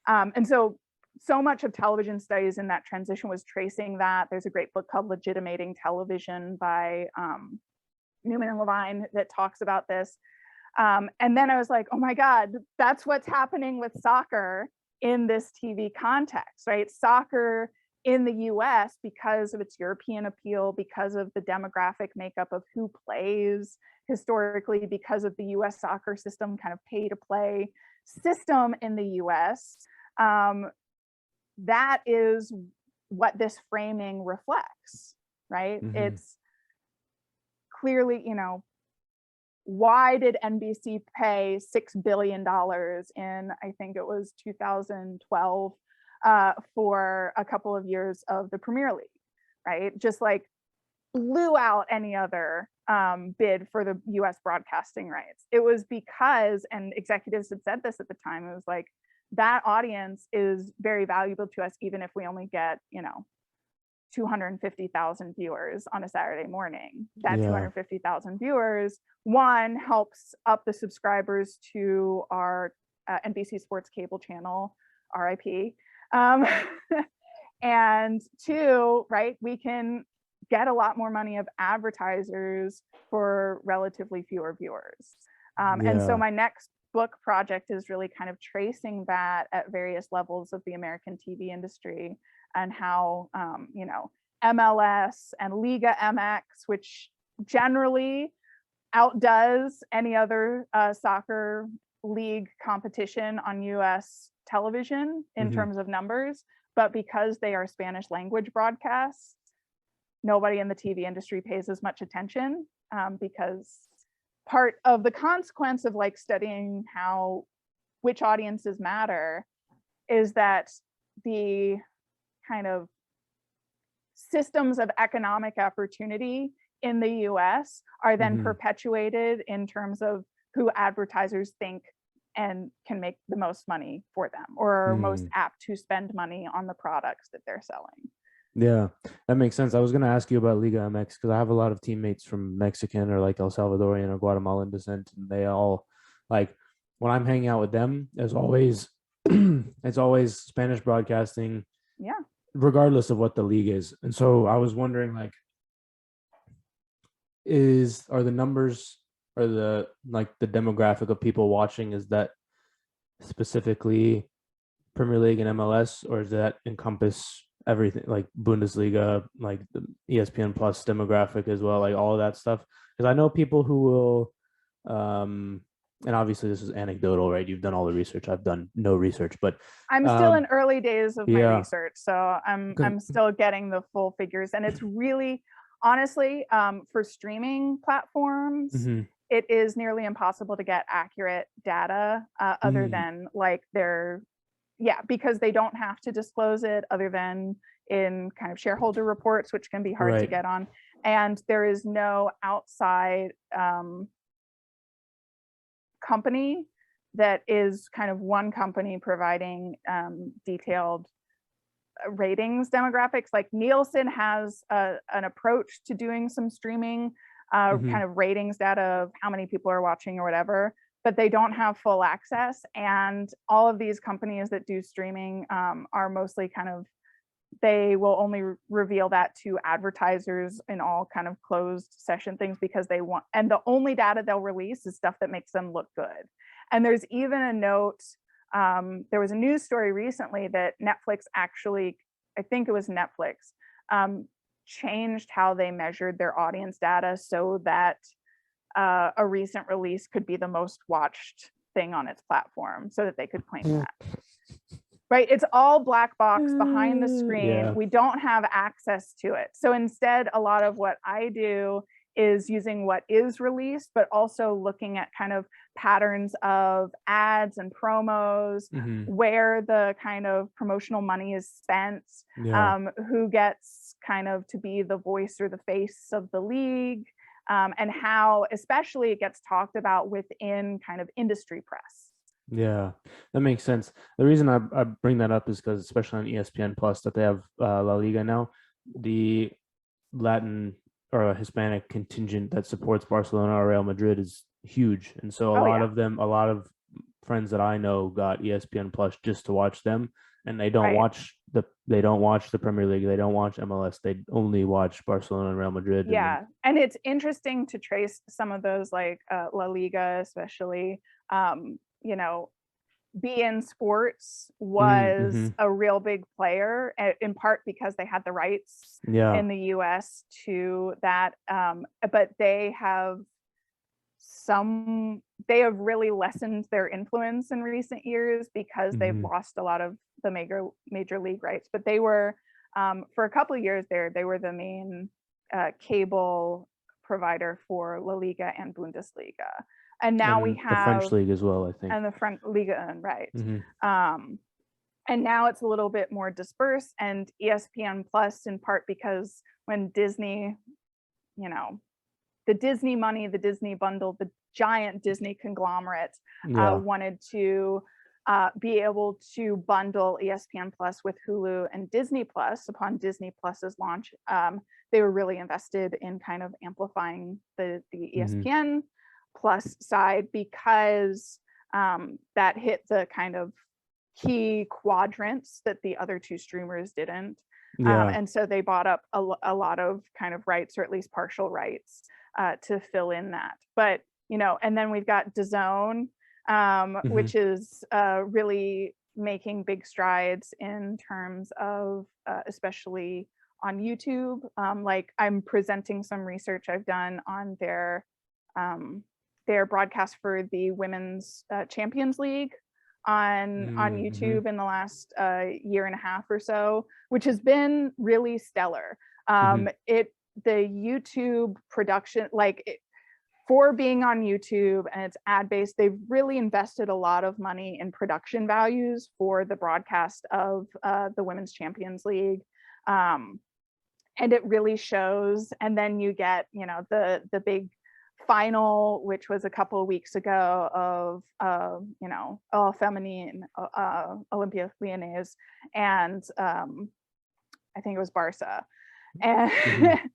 And so much of television studies in that transition was tracing that. There's a great book called Legitimating Television by Newman and Levine that talks about this. And then I was like, oh my God, that's what's happening with soccer in this TV context, right? Soccer in the US, because of its European appeal, because of the demographic makeup of who plays historically, because of the US soccer system, kind of pay to play system in the US, that is what this framing reflects, right? Mhm. It's clearly, why did NBC pay $6 billion in, I think it was 2012, for a couple of years of the Premier League, right? Just like blew out any other bid for the US broadcasting rights. It was because, and executives had said this at the time, it was like, that audience is very valuable to us, even if we only get, 250,000 viewers on a Saturday morning. That Yeah. 250,000 viewers, one, helps up the subscribers to our NBC Sports cable channel, RIP. And two, right, we can get a lot more money of advertisers for relatively fewer viewers. And so Yeah. my next book project is really kind of tracing that at various levels of the American TV industry, and how, you know, MLS and Liga MX, which generally outdoes any other soccer league competition on US television in Mhm. terms of numbers, but because they are Spanish language broadcasts, nobody in the TV industry pays as much attention, because part of the consequence of like studying how which audiences matter is that the kind of systems of economic opportunity in the US are then Mhm. perpetuated in terms of who advertisers think and can make the most money for them, or are most apt to spend money on the products that they're selling. Yeah, that makes sense. I was gonna ask you about Liga MX because I have a lot of teammates from Mexican or like El Salvadorian or Guatemalan descent, and they all like when I'm hanging out with them, as always, it's always Spanish broadcasting, Yeah. regardless of what the league is. And so I was wondering, like, are the numbers or the like the demographic of people watching, is that specifically Premier League and MLS, or does that encompass everything like Bundesliga, like the ESPN Plus demographic as well, like all of that stuff? Because I know people who will, and obviously this is anecdotal, right? You've done all the research. I've done no research, but I'm still in early days of my yeah, research, so I'm still getting the full figures, and it's really, honestly, for streaming platforms, mhm. it is nearly impossible to get accurate data, other than like because they don't have to disclose it other than in kind of shareholder reports, which can be hard to Right. get on. And there is no outside company that is kind of one company providing detailed ratings demographics. Like Nielsen has an approach to doing some streaming kind of ratings data of how many people are watching or whatever, but they don't have full access. And all of these companies that do streaming are mostly kind of, they will only reveal that to advertisers in all kind of closed session things, because they want, and the only data they'll release is stuff that makes them look good. And there's even a note, there was a news story recently that Netflix actually, I think it was Netflix, changed how they measured their audience data so that a recent release could be the most watched thing on its platform, so that they could claim that. Right? It's all black box behind the screen. Yeah. We don't have access to it. So instead, a lot of what I do is using what is released, but also looking at kind of patterns of ads and promos, where the kind of promotional money is spent, who gets kind of to be the voice or the face of the league, and how especially it gets talked about within kind of industry press. Yeah, that makes sense. The reason I bring that up is because, especially on ESPN Plus, that they have La Liga now, the Latin or Hispanic contingent that supports Barcelona or Real Madrid is huge, and so a lot of friends that I know got ESPN Plus just to watch them, and they don't watch the Premier League, they don't watch MLS, they only watch Barcelona and Real Madrid. Yeah, and it's interesting to trace some of those, like La Liga, especially. You know, beIN Sports was a real big player, in part because they had the rights in the US to that, but they have really lessened their influence in recent years because they've lost a lot of the major league rights. But they were, for a couple of years there, they were the main cable provider for La Liga and Bundesliga. And now we have the French league as well, I think. And the French Liga, right. And now it's a little bit more dispersed, and ESPN Plus, in part because when Disney, you know, the Disney money, the Disney bundle, the giant Disney conglomerate wanted to be able to bundle ESPN Plus with Hulu and Disney Plus upon Disney Plus's launch. They were really invested in kind of amplifying the Mhm. ESPN Plus side because that hit the kind of key quadrants that the other two streamers didn't. Yeah. And so they bought up a lot of kind of rights, or at least partial rights, to fill in that. But, and then we've got DAZN, Mhm. which is really making big strides in terms of especially on YouTube. Like I'm presenting some research I've done on their broadcast for the Women's Champions League on Mhm. YouTube in the last year and a half or so, which has been really stellar. Mhm. The YouTube production, for being on YouTube and it's ad based, they've really invested a lot of money in production values for the broadcast of the Women's Champions League. And it really shows. And then you get, the big final, which was a couple of weeks ago, of All Feminine, Olympia Lyonnaise, and I think it was Barca, and Mhm.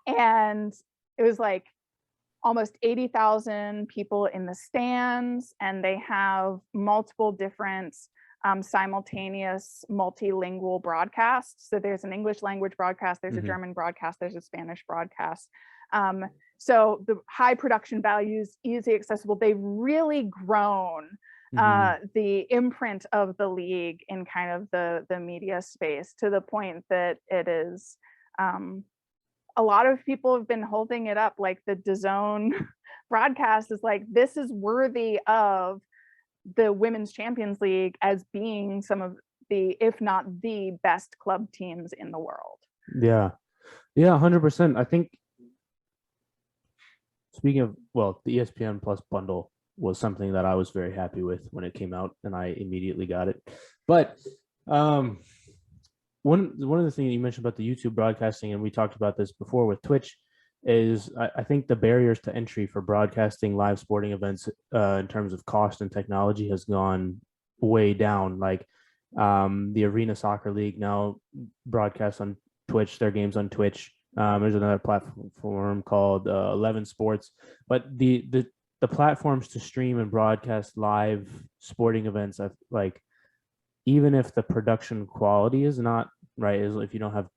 and it was like almost 80,000 people in the stands, and they have multiple different simultaneous multilingual broadcasts. So there's an English language broadcast, there's a Mhm. German broadcast, there's a Spanish broadcast. So the high production values, easy accessible, they've really grown Mhm. the imprint of the league in kind of the media space, to the point that it is a lot of people have been holding it up, like the DAZN broadcast is like, this is worthy of the Women's Champions League as being some of the, if not the best club teams in the world. Yeah. Yeah, 100%. I think speaking of, well, the ESPN Plus bundle was something that I was very happy with when it came out, and I immediately got it. But um, one of the things you mentioned about the YouTube broadcasting, and we talked about this before with Twitch, is I think the barriers to entry for broadcasting live sporting events in terms of cost and technology has gone way down. Like the Arena Soccer League now broadcasts on Twitch, their games on Twitch. There's another platform called 11 Sports, but the platforms to stream and broadcast live sporting events, like even if the production quality is not right, is if you don't have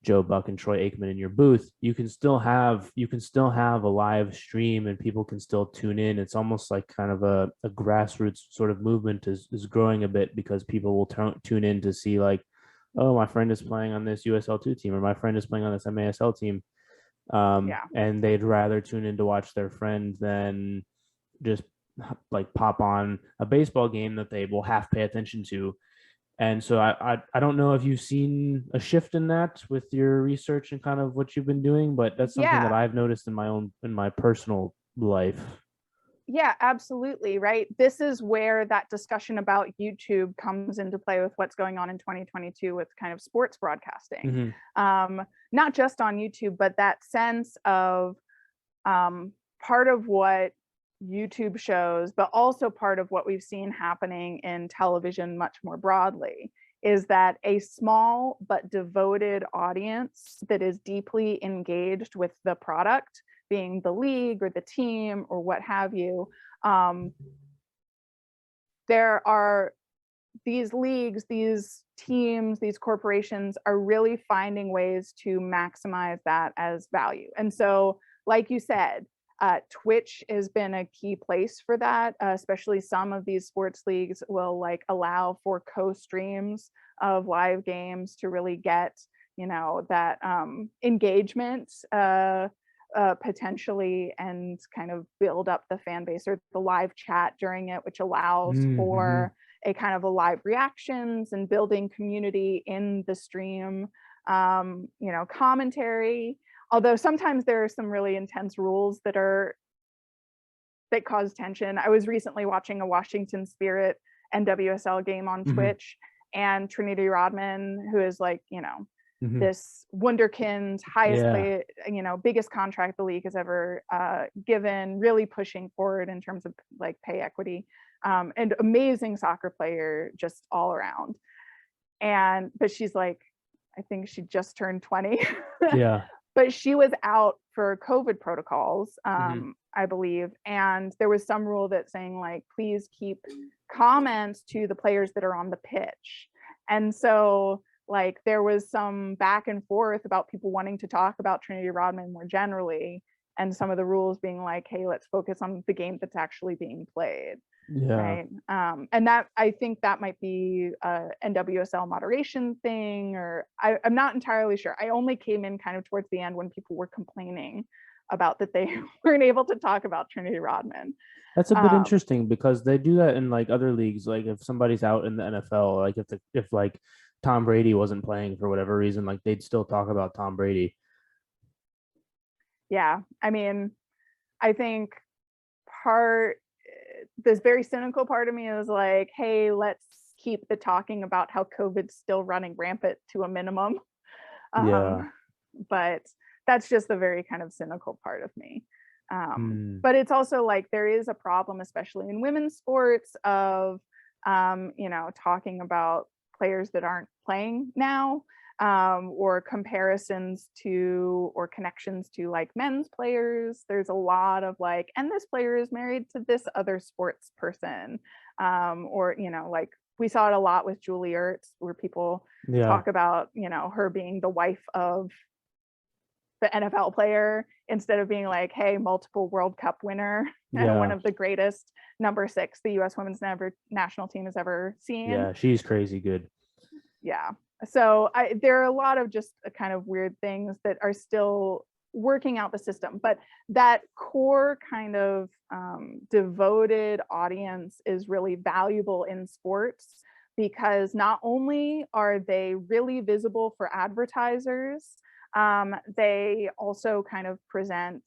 Joe Buck and Troy Aikman in your booth, you can still have a live stream and people can still tune in. It's almost like kind of a grassroots sort of movement is growing a bit because people will tune in to see like, oh, my friend is playing on this USL2 team or my friend is playing on this MASL team. Yeah. And they'd rather tune in to watch their friend than just like pop on a baseball game that they will half pay attention to. And so I don't know if you've seen a shift in that with your research and kind of what you've been doing, but that's something that Yeah. I've noticed in my personal life. Yeah, absolutely. Right. This is where that discussion about YouTube comes into play with what's going on in 2022 with kind of sports broadcasting. Mm-hmm. Not just on YouTube, but that sense of part of what YouTube shows, but also part of what we've seen happening in television much more broadly, is that a small but devoted audience that is deeply engaged with the product, being the league or the team or what have you, there are these leagues, these teams, these corporations are really finding ways to maximize that as value. And so, like you said, Twitch has been a key place for that. Especially some of these sports leagues will like allow for co-streams of live games to really get, that engagement potentially, and kind of build up the fan base, or the live chat during it, which allows Mm-hmm. for a kind of a live reactions and building community in the stream. Commentary, although sometimes there are some really intense rules that cause tension. I was recently watching a Washington Spirit NWSL game on Mm-hmm. Twitch, and Trinity Rodman, who is like, Mm-hmm. this wonderkind, highest Yeah. play, biggest contract the league has ever given, really pushing forward in terms of like pay equity. and amazing soccer player just all around. But she's like, I think she just turned 20. Yeah. But she was out for COVID protocols, Mhm. I believe. And there was some rule that saying like, please keep comments to the players that are on the pitch. And so like there was some back and forth about people wanting to talk about Trinity Rodman more generally, and some of the rules being like, hey, let's focus on the game that's actually being played. Yeah. Right. And that, I think that might be a NWSL moderation thing, or I'm not entirely sure. I only came in kind of towards the end when people were complaining about that they weren't able to talk about Trinity Rodman. That's a bit Um, interesting because they do that in like other leagues. Like if somebody's out in the NFL, like if like Tom Brady wasn't playing for whatever reason, like they'd still talk about Tom Brady. yeah, I mean, I think part this very cynical part of me is like, hey, let's keep the talking about how COVID's still running rampant to a minimum. Yeah. Um, but that's just the very kind of cynical part of me. Hmm. But it's also like there is a problem, especially in women's sports, of talking about players that aren't playing now, or comparisons to or connections to like men's players. There's a lot of like, and this player is married to this other sports person, or like we saw it a lot with Julie Ertz, where people Yeah. talk about her being the wife of the NFL player, instead of being like, hey, multiple World Cup winner and one Yeah. of the greatest number 6 the US women's national team has ever seen. Yeah. She's crazy good. Yeah. So there are a lot of just kind of weird things that are still working out the system, but that core kind of devoted audience is really valuable in sports, because not only are they really visible for advertisers, they also kind of present,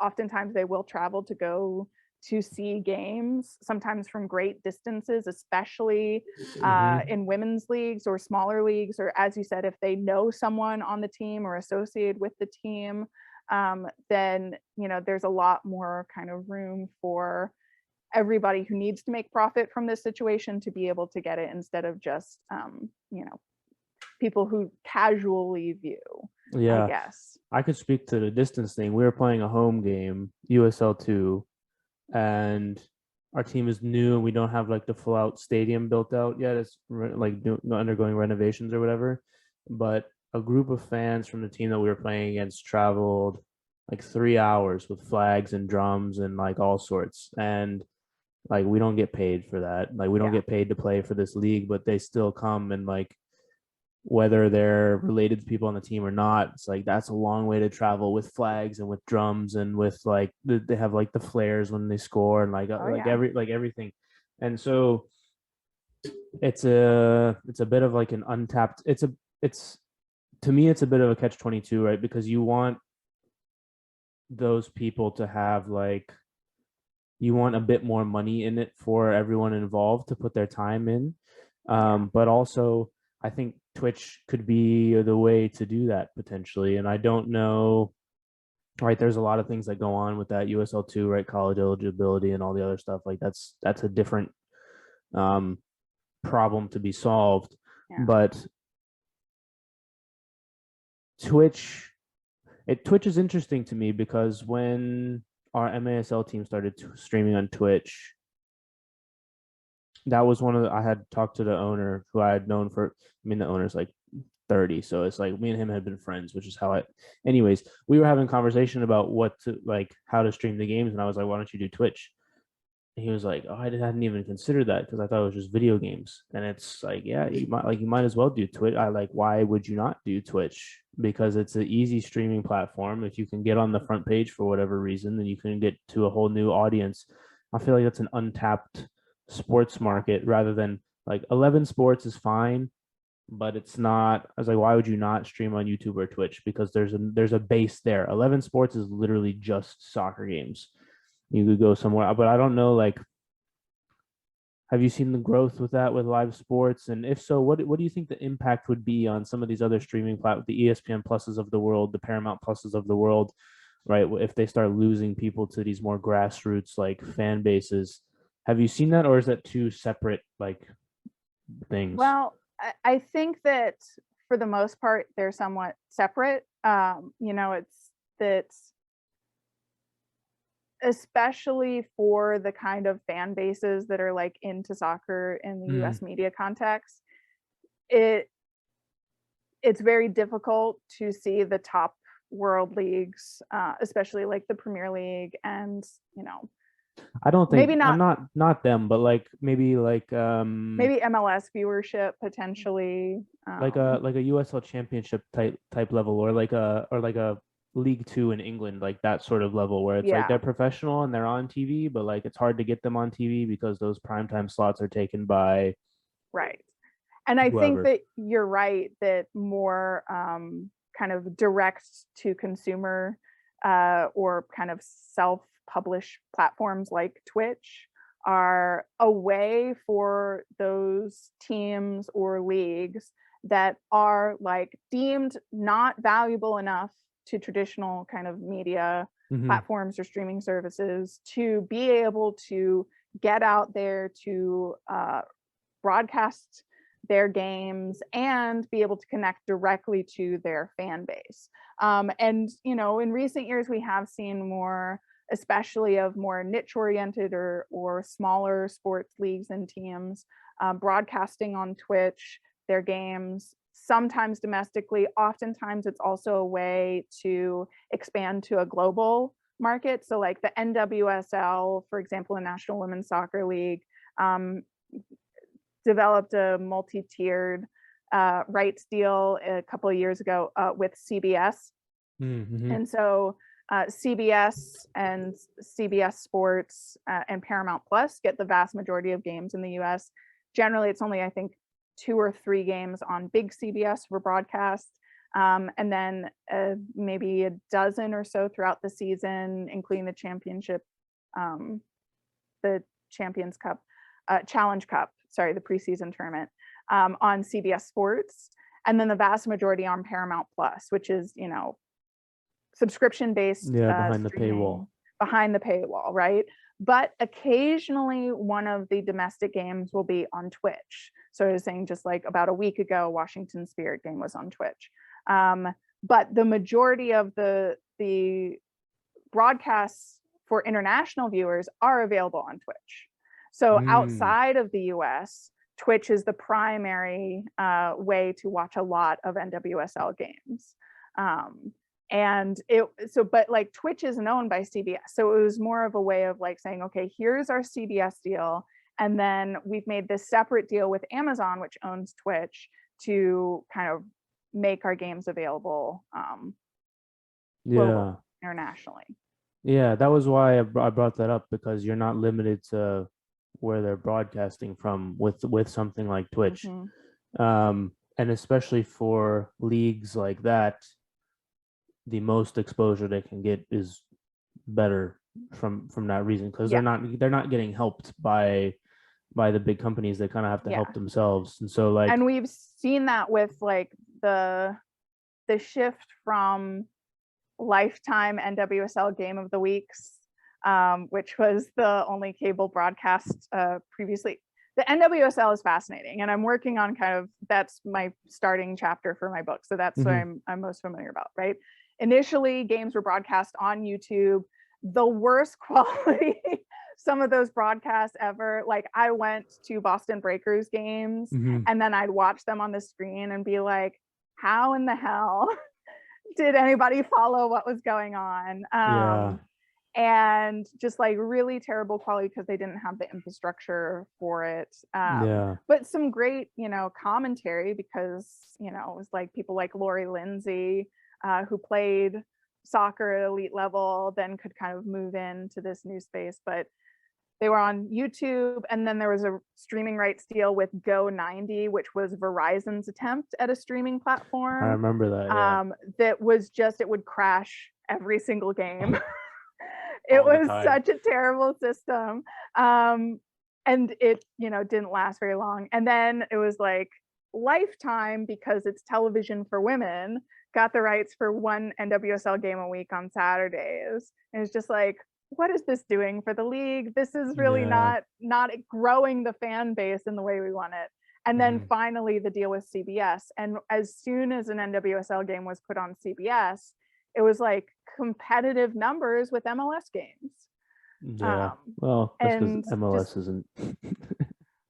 oftentimes they will travel to go to see games, sometimes from great distances, especially Hmm. in women's leagues or smaller leagues, or as you said, if they know someone on the team or associated with the team, then there's a lot more kind of room for everybody who needs to make profit from this situation to be able to get it, instead of just people who casually view, I Yeah. guess. I could speak to the distance thing. We were playing a home game, USL 2, and our team is new and we don't have like the full out stadium built out yet. It's undergoing renovations or whatever. But a group of fans from the team that we were playing against traveled like 3 hours with flags and drums and like all sorts. And like we don't get paid for that. Like we don't Yeah. get paid to play for this league, but they still come, and like whether they're related to people on the team or not, it's like that's a long way to travel with flags and with drums and with like they have like the flares when they score and Oh yeah. like everything. And so it's a bit of like an untapped, it's to me it's a bit of a catch 22, right? Because you want those people to have like, you want a bit more money in it for everyone involved to put their time in. Yeah. But also, I think Twitch could be the way to do that potentially. And I don't know, right? There's a lot of things that go on with that USL 2, right? College eligibility and all the other stuff. Like that's a different um, problem to be solved. Yeah. But Twitch, Twitch is interesting to me because when our MASL team started streaming on Twitch, that was one of the, I had talked to the owner who I had known for, I mean, the owner's like 30. So it's like me and him had been friends, which is how anyways, we were having a conversation about what to like, how to stream the games. And I was like, why don't you do Twitch? And he was like, oh, I hadn't even considered that because I thought it was just video games. And it's like, yeah, you might as well do Twitch. I like, why would you not do Twitch? Because it's an easy streaming platform. If you can get on the front page for whatever reason, then you can get to a whole new audience. I feel like that's an untapped sports Yeah. market rather than like 11 sports is fine, but it's not. I was like, why would you not stream on YouTube or Twitch? Because there's a base there. 11 sports is literally just soccer games. You could go somewhere, but I don't know. Like, have you seen the growth with that with live sports? And if so, what do you think the impact would be on some of these other streaming platforms, the ESPN pluses of the world, the Paramount pluses of the world, right? If they start losing people to these more grassroots like fan bases, Have you seen that, or is that two separate like things? Well, I think that for the most part, they're somewhat separate. It's that especially for the kind of fan bases that are like into soccer in the Mm, US media context, it it's very difficult to see the top world leagues, especially like the Premier League and, I don't maybe think I'm not, not them, but like maybe maybe MLS viewership potentially. like a USL Championship type level, or like a League Two in England, like that sort of level where it's like they're Yeah, professional and they're on TV, but like it's hard to get them on TV because those primetime slots are taken by right. And I think whoever. that you're right that more kind of direct to consumer or kind of self-published platforms like Twitch are a way for those teams or leagues that are like deemed not valuable enough to traditional kind of media Hmm. platforms or streaming services to be able to get out there to broadcast their games and be able to connect directly to their fan base. And in recent years, we have seen more, especially of more niche oriented or smaller sports leagues and teams broadcasting on Twitch their games, sometimes domestically. Oftentimes, it's also a way to expand to a global market. So, like the NWSL, for example, the National Women's Soccer League, um, developed a multi-tiered rights deal a couple of years ago with CBS. Mm-hmm. And so CBS and CBS Sports and Paramount Plus get the vast majority of games in the US. Generally, it's only, I think, 2 or 3 games on big CBS for broadcast. And then maybe a dozen or so throughout the season, including the championship, the Champions Cup, Challenge Cup, sorry, the preseason tournament on CBS Sports. And then the vast majority on Paramount Plus, which is, subscription based Yeah, behind the paywall. streaming behind the paywall, right? But occasionally one of the domestic games will be on Twitch. So I was saying just like about a week ago, Washington Spirit game was on Twitch. But the majority of the broadcasts for international viewers are available on Twitch. So Mm. outside of the US, Twitch is the primary way to watch a lot of NWSL games. But like Twitch isn't owned by CBS. So it was more of a way of like saying, okay, here's our CBS deal. And then we've made this separate deal with Amazon, which owns Twitch, to kind of make our games available globally, Yeah. internationally. Yeah, that was why I brought that up, because you're not limited to where they're broadcasting from with something like Twitch. Mhm. And especially for leagues like that, the most exposure they can get is better from that reason, because Yeah. they're not getting helped by the big companies. They kind of have to Yeah. help themselves. And so like, And we've seen that with like the shift from lifetime NWSL Game of the Weeks, which was the only cable broadcast previously. The NWSL is fascinating, and I'm working on that's my starting chapter for my book. So that's what mhm. I'm most familiar about, right? Initially, games were broadcast on YouTube, the worst quality. Some of those broadcasts ever. Like I went to Boston Breakers games, Mhm. and then I'd watch them on the screen and be like, how in the hell did anybody follow what was going on? Yeah. And just like really terrible quality because they didn't have the infrastructure for it. Yeah. But some great, commentary because, it was like people like Lori Lindsay, who played soccer at elite level, then could kind of move into this new space. But they were on YouTube, and then there was a streaming rights deal with Go90, which was Verizon's attempt at a streaming I platform. remember that. Yeah. That was just, it would crash every single game. It All the was time. such a terrible system. And it, didn't last very long. And then it was like Lifetime, because it's television for women, got the rights for one NWSL game a week on Saturdays. And it's just like, what is this doing for the league? This is really Yeah. not growing the fan base in the way we want it. And then Mhm. finally the deal with CBS. And as soon as an NWSL game was put on CBS, it was like competitive numbers with MLS games. Yeah. Um, Well, that's because and just MLS isn't.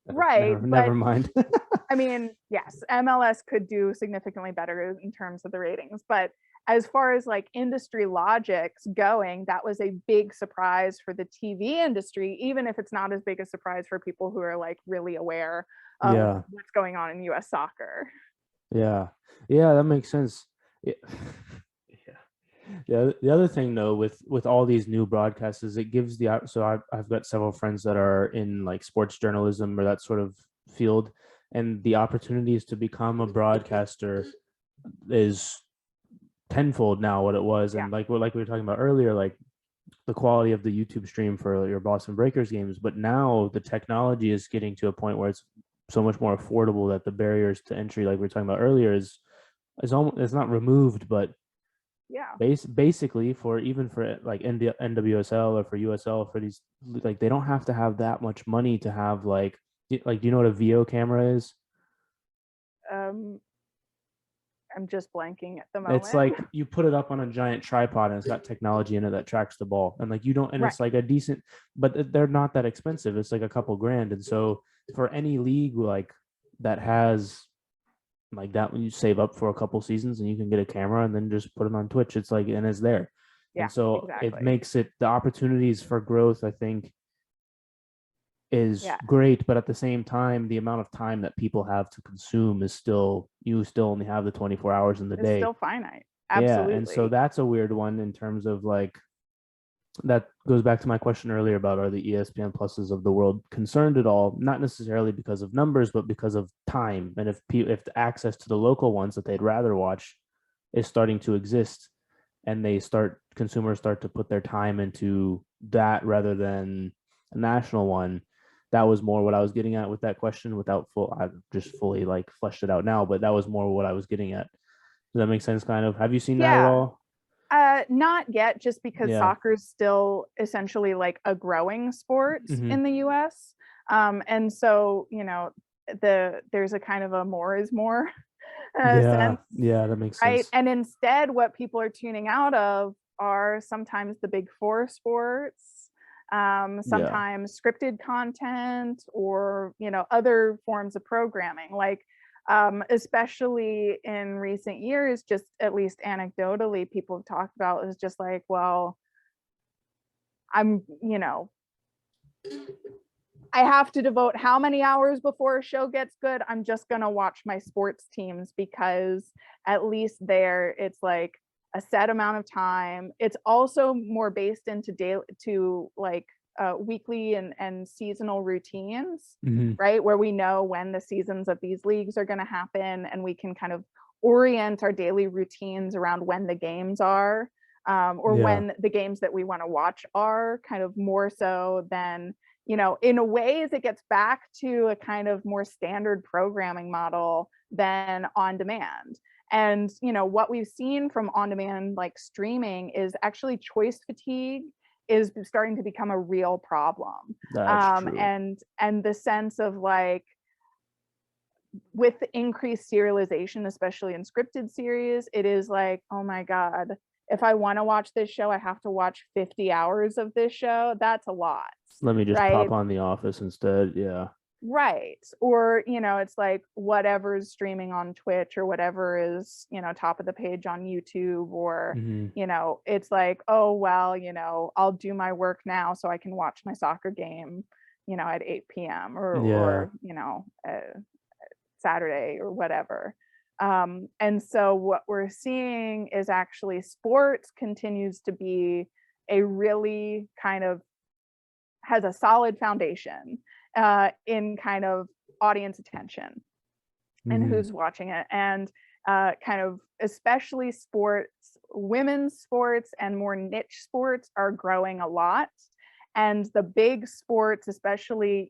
right, Never but mind. I mean, yes, MLS could do significantly better in terms of the ratings, but as far as like industry logics going, that was a big surprise for the TV industry, even if it's not as big a surprise for people who are like really aware of Yeah. what's going on in US soccer. Yeah. Yeah, that makes sense. Yeah. Yeah. The other thing though with all these new broadcasts is it gives so I've got several friends that are in like sports journalism or that sort of field, and the opportunities to become a broadcaster is tenfold now what it was. Yeah. And like we were talking about earlier, like the quality of the YouTube stream for your Boston Breakers games, but now the technology is getting to a point where it's so much more affordable that the barriers to entry, like we were talking about earlier, is almost, it's not removed, but Yeah. basically for even for like NWSL or for USL, for these, like they don't have to have that much money to have like do you know what a VO camera is? Um, I'm just blanking at the It's moment. like you put it up on a giant tripod and it's got technology in it that tracks the ball, and like you don't, and Right. it's like a decent, but they're not that expensive. It's like a couple grand. And so for any league like that has like that, when you save up for a couple seasons and you can get a camera and then just put it on Twitch, it's like, and it's there. And Yeah, so it exactly. makes it, the opportunities for growth, I think, is Yeah. great, but at the same time the amount of time that people have to consume is still, you still only have the 24 hours in the It's day. still finite. Yeah, and so Absolutely. that's a weird one in terms of like, that goes back to my question earlier about, are the ESPN pluses of the world concerned at all? Not necessarily because of numbers, but because of time. And if the access to the local ones that they'd rather watch is starting to exist, and consumers start to put their time into that rather than a national one. That was more what I was getting at with that question, without I just fully like fleshed it out now, but that was more what I was getting at. Does that make sense? Kind of. Have you seen that at Yeah. all? Not yet, just because Yeah. soccer is still essentially like a growing sport Hmm. in the US. And so, there's a kind of a more is more Yeah. sense, Yeah. That makes right? sense. And instead, what people are tuning out of are sometimes the big four sports, Yeah. sometimes scripted content, or other forms of programming. Like, especially in recent years, just at least anecdotally, people have talked about is just like, well, I'm, I have to devote how many hours before a show gets good? I'm just going to watch my sports teams, because at least there it's like a set amount of time. It's also more based into daily to like weekly and seasonal routines, Hmm. right? Where we know when the seasons of these leagues are going to happen, and we can kind of orient our daily routines around when the games are, or Yeah. when the games that we want to watch are, kind of more so than, in a ways it gets back to a kind of more standard programming model than on demand. And, what we've seen from on demand, like streaming, is actually choice fatigue is starting to become a real problem. That's true. And the sense of like, with increased serialization, especially in scripted series, it is like, oh my God, if I want to watch this show, I have to watch 50 hours of this show. That's a lot, Let me just right? pop on The Office instead. Yeah. Right. Or, it's like whatever's streaming on Twitch, or whatever is, top of the page on YouTube, or, Hmm. it's like, oh, well, I'll do my work now so I can watch my soccer game, at 8 p.m. Yeah. or, Saturday or whatever. And so what we're seeing is actually sports continues to be a really kind of, has a solid foundation in kind of audience attention and Hmm. who's watching it. And kind of especially sports, women's sports and more niche sports are growing a lot. And the big sports, especially,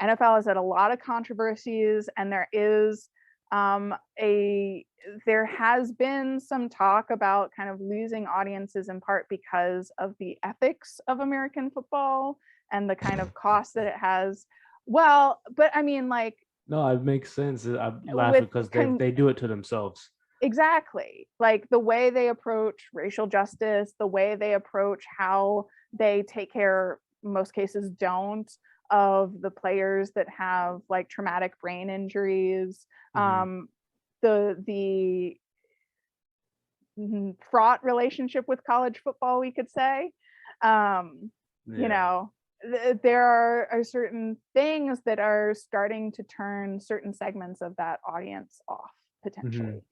NFL has had a lot of controversies, and there is There has been some talk about kind of losing audiences in part because of the ethics of American football and the kind of cost that it has. Well, but I mean, like, No, it makes sense. I'm laughing with because they do it to themselves. exactly, like the way they approach racial justice, the way they approach how they take care, most cases don't, of the players that have like traumatic brain injuries, Hmm. the fraught relationship with college football, we could say. You Yeah. know, there are certain things that are starting to turn certain segments of that audience off Hmm. potentially.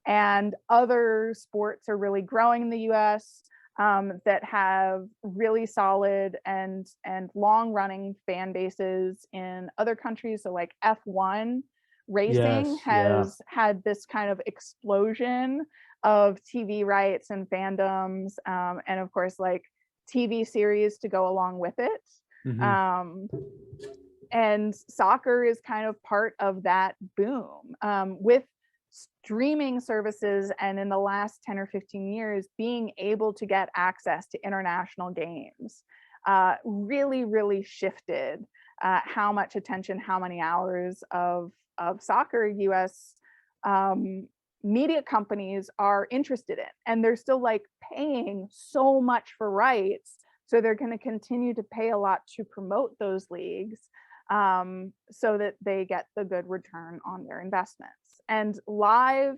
And other sports are really growing in the US, that have really solid and long running fan bases in other countries. So like F1 racing Yes. Yeah. has had this kind of explosion of TV rights and fandoms, and of course like TV series to go along with it. Hmm. Um, and soccer is kind of part of that boom, with streaming services, and in the last 10 or 15 years being able to get access to international games, really shifted how much attention, how many hours of soccer US media companies are interested in. And they're still like paying so much for rights, so they're going to continue to pay a lot to promote those leagues, so that they get the good return on their investments. And live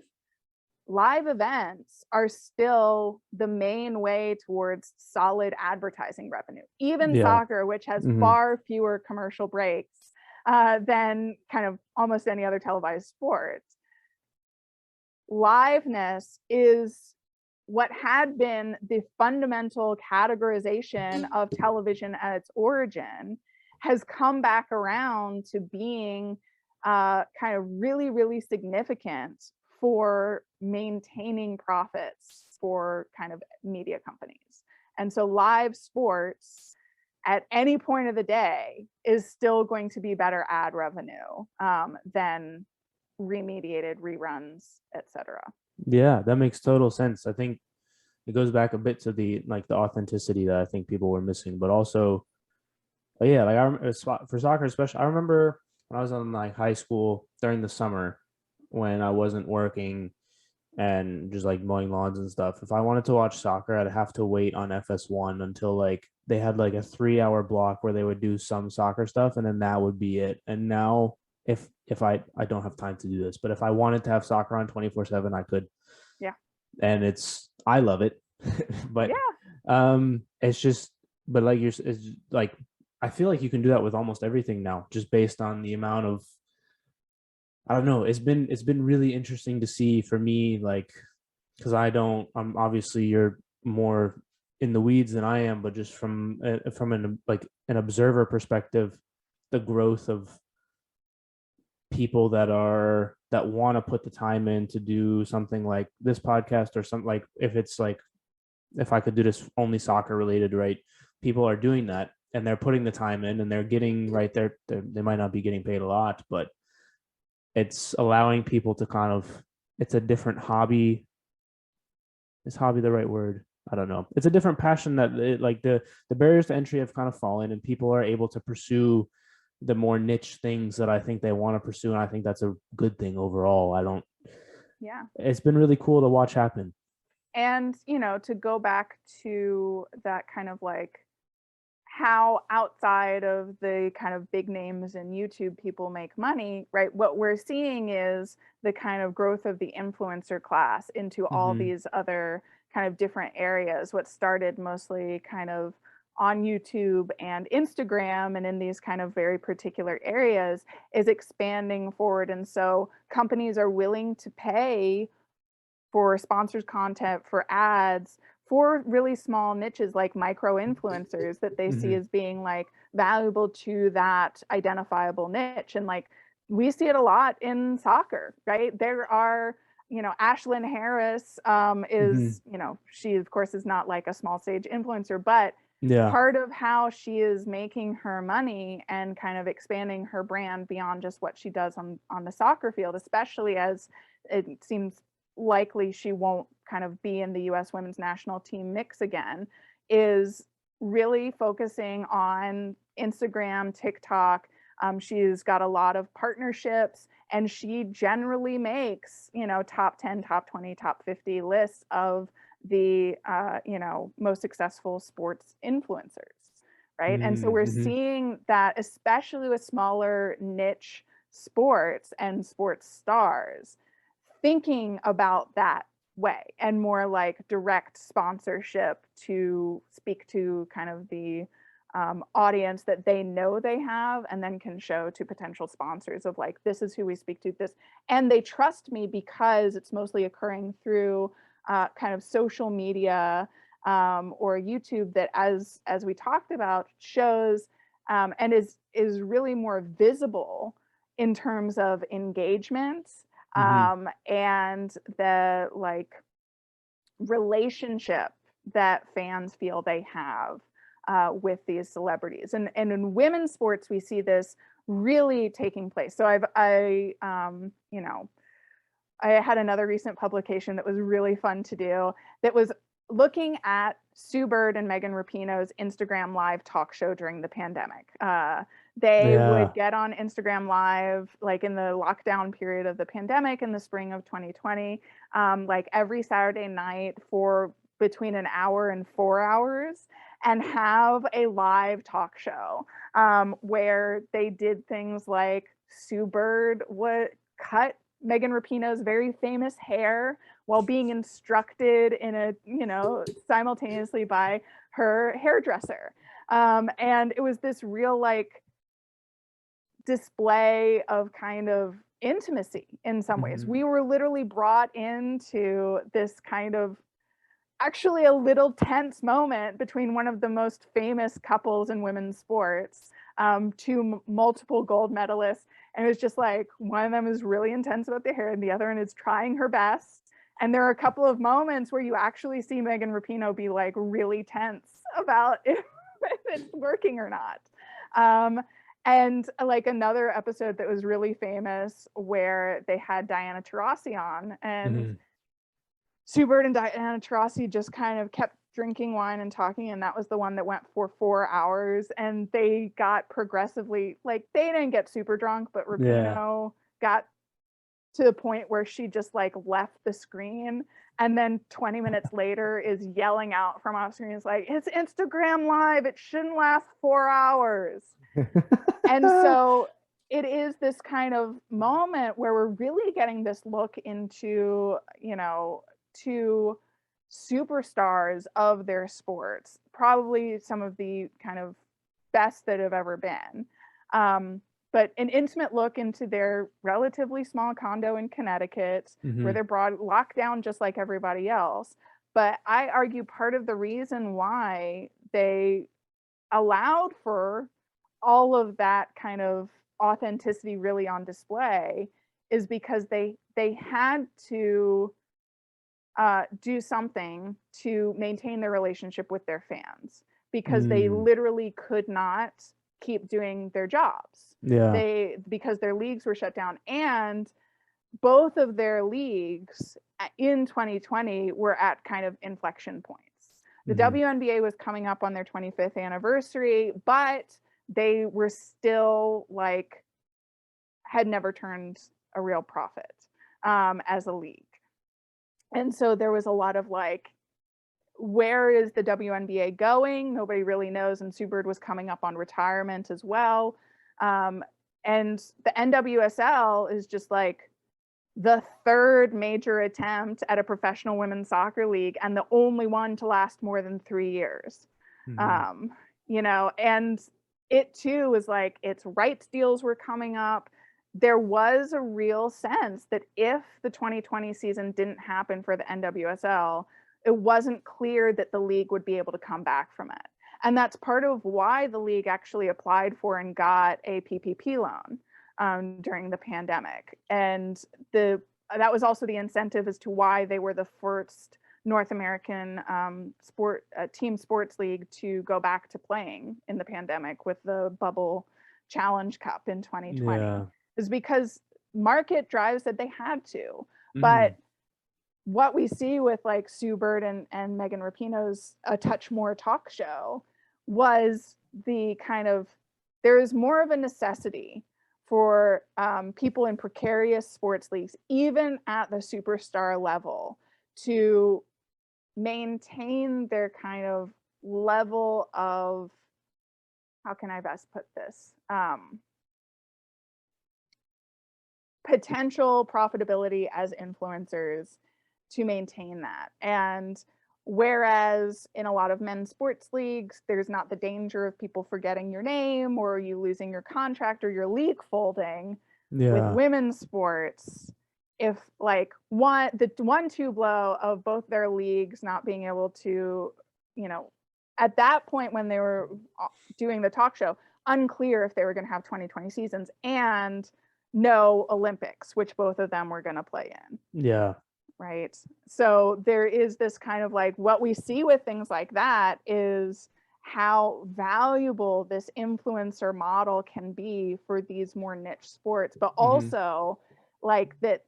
events are still the main way towards solid advertising revenue. Even Yeah. soccer, which has Hmm. far fewer commercial breaks than kind of almost any other televised sport, liveness is what had been the fundamental categorization of television at its origin, has come back around to being kind of really significant for maintaining profits for kind of media companies. And so live sports at any point of the day is still going to be better ad revenue than remediated reruns, etc. Yeah, that makes total sense. I think it goes back a bit to the authenticity that I think people were missing, but also, yeah, like for soccer especially. I remember when I was in like high school during the summer when I wasn't working and just like mowing lawns and stuff. If I wanted to watch soccer, I'd have to wait on FS1 until like they had like a 3 hour block where they would do some soccer stuff, and then that would be it. And now, if I don't have time to do this, but if I wanted to have soccer on 24/7, I could, Yeah. and I love it. But Yeah. it's just, but like it's like I feel like you can do that with almost everything now, just based on the amount of, I don't know. It's been really interesting to see for me, like, because I'm obviously you're more in the weeds than I am, but just from an like an observer perspective, the growth of people that want to put the time in to do something like this podcast, or something like, if it's like, if I could do this only soccer related, right? People are doing that and they're putting the time in and they're getting right there. They might not be getting paid a lot, but it's allowing people to kind of, it's a different hobby. Is hobby the right word? I don't know. It's a different passion that like the barriers to entry have kind of fallen, and people are able to pursue the more niche things that I think they want to pursue, and I think that's a good thing overall. I don't. Yeah. It's been really cool to watch happen. And, to go back to that kind of like how outside of the kind of big names in YouTube people make money, right? What we're seeing is the kind of growth of the influencer class into all Mm-hmm. these other kind of different areas. What started mostly kind of on YouTube and Instagram and in these kind of very particular areas is expanding forward. And so companies are willing to pay for sponsors content, for ads, for really small niches like micro influencers that they see Mm-hmm. as being like valuable to that identifiable niche. And like we see it a lot in soccer, right? There are, Ashlyn Harris, Mm-hmm. is, she of course is not like a small stage influencer, but Yeah. Part of how she is making her money and kind of expanding her brand beyond just what she does on the soccer field, especially as it seems likely she won't kind of be in the US women's national team mix again, is really focusing on Instagram, TikTok. She's got a lot of partnerships, and she generally makes, top 10, top 20, top 50 lists of the most successful sports influencers, right? And so we're Mm-hmm. seeing that, especially with smaller niche sports and sports stars, thinking about that way, and more like direct sponsorship to speak to kind of the audience that they know they have, and then can show to potential sponsors of like, this is who we speak to, this, and they trust me because it's mostly occurring through kind of social media or YouTube, that as we talked about, shows and is really more visible in terms of engagement Mm-hmm. and the like relationship that fans feel they have with these celebrities. And in women's sports, we see this really taking place. So I had another recent publication that was really fun to do, that was looking at Sue Bird and Megan Rapinoe's Instagram Live talk show during the pandemic. They would Yeah. get on Instagram Live, like in the lockdown period of the pandemic in the spring of 2020, like every Saturday night for between an hour and 4 hours, and have a live talk show where they did things like Sue Bird would cut Megan Rapinoe's very famous hair while being instructed in simultaneously by her hairdresser. And it was this real like display of kind of intimacy in some ways. Mm-hmm. We were literally brought into this kind of actually a little tense moment between one of the most famous couples in women's sports, two multiple gold medalists. And it was just like, one of them is really intense about their hair and the other one is trying her best. And there are a couple of moments where you actually see Megan Rapinoe be like really tense about if it's working or not. And like another episode that was really famous where they had Diana Taurasi on, and Mm-hmm. Sue Bird and Diana Taurasi just kind of kept drinking wine and talking, and that was the one that went for 4 hours. And they got progressively, like, they didn't get super drunk, but Yeah. Rapinoe got to the point where she just like left the screen, and then 20 minutes later is yelling out from off screen, is like, it's Instagram Live, it shouldn't last 4 hours. And so it is this kind of moment where we're really getting this look into, two superstars of their sports, probably some of the kind of best that have ever been. But an intimate look into their relatively small condo in Connecticut, where Mm-hmm. they're locked down just like everybody else. But I argue part of the reason why they allowed for all of that kind of authenticity really on display is because they had to do something to maintain their relationship with their fans, because they Mm. literally could not keep doing their jobs. Yeah. Because their leagues were shut down, and both of their leagues in 2020 were at kind of inflection points. The Mm-hmm. WNBA was coming up on their 25th anniversary, but they were still like, had never turned a real profit as a league. And so there was a lot of like, where is the WNBA going? Nobody really knows. And Sue Bird was coming up on retirement as well. And the NWSL is just like the third major attempt at a professional women's soccer league, and the only one to last more than 3 years. Mm-hmm. Um, and it too was like, its rights deals were coming up. There was a real sense that if the 2020 season didn't happen for the NWSL, it wasn't clear that the league would be able to come back from it. And that's part of why the league actually applied for and got a PPP loan during the pandemic. And that was also the incentive as to why they were the first North American team sports league to go back to playing in the pandemic with the Bubble Challenge Cup in 2020. Yeah. Is because market drives that they had to. Hmm. But what we see with like Sue Bird and Megan Rapinoe's A Touch More talk show was the kind of, there is more of a necessity for people in precarious sports leagues, even at the superstar level, to maintain their kind of level of, how can I best put this? Potential profitability as influencers, to maintain that. And whereas in a lot of men's sports leagues, there's not the danger of people forgetting your name or you losing your contract or your league folding. With Yeah. women's sports, if like the 1-2 blow of both their leagues not being able to, at that point when they were doing the talk show, unclear if they were going to have 2020 seasons, and no Olympics, which both of them were going to play in. Yeah. Right. So there is this kind of like, what we see with things like that is how valuable this influencer model can be for these more niche sports, but also like that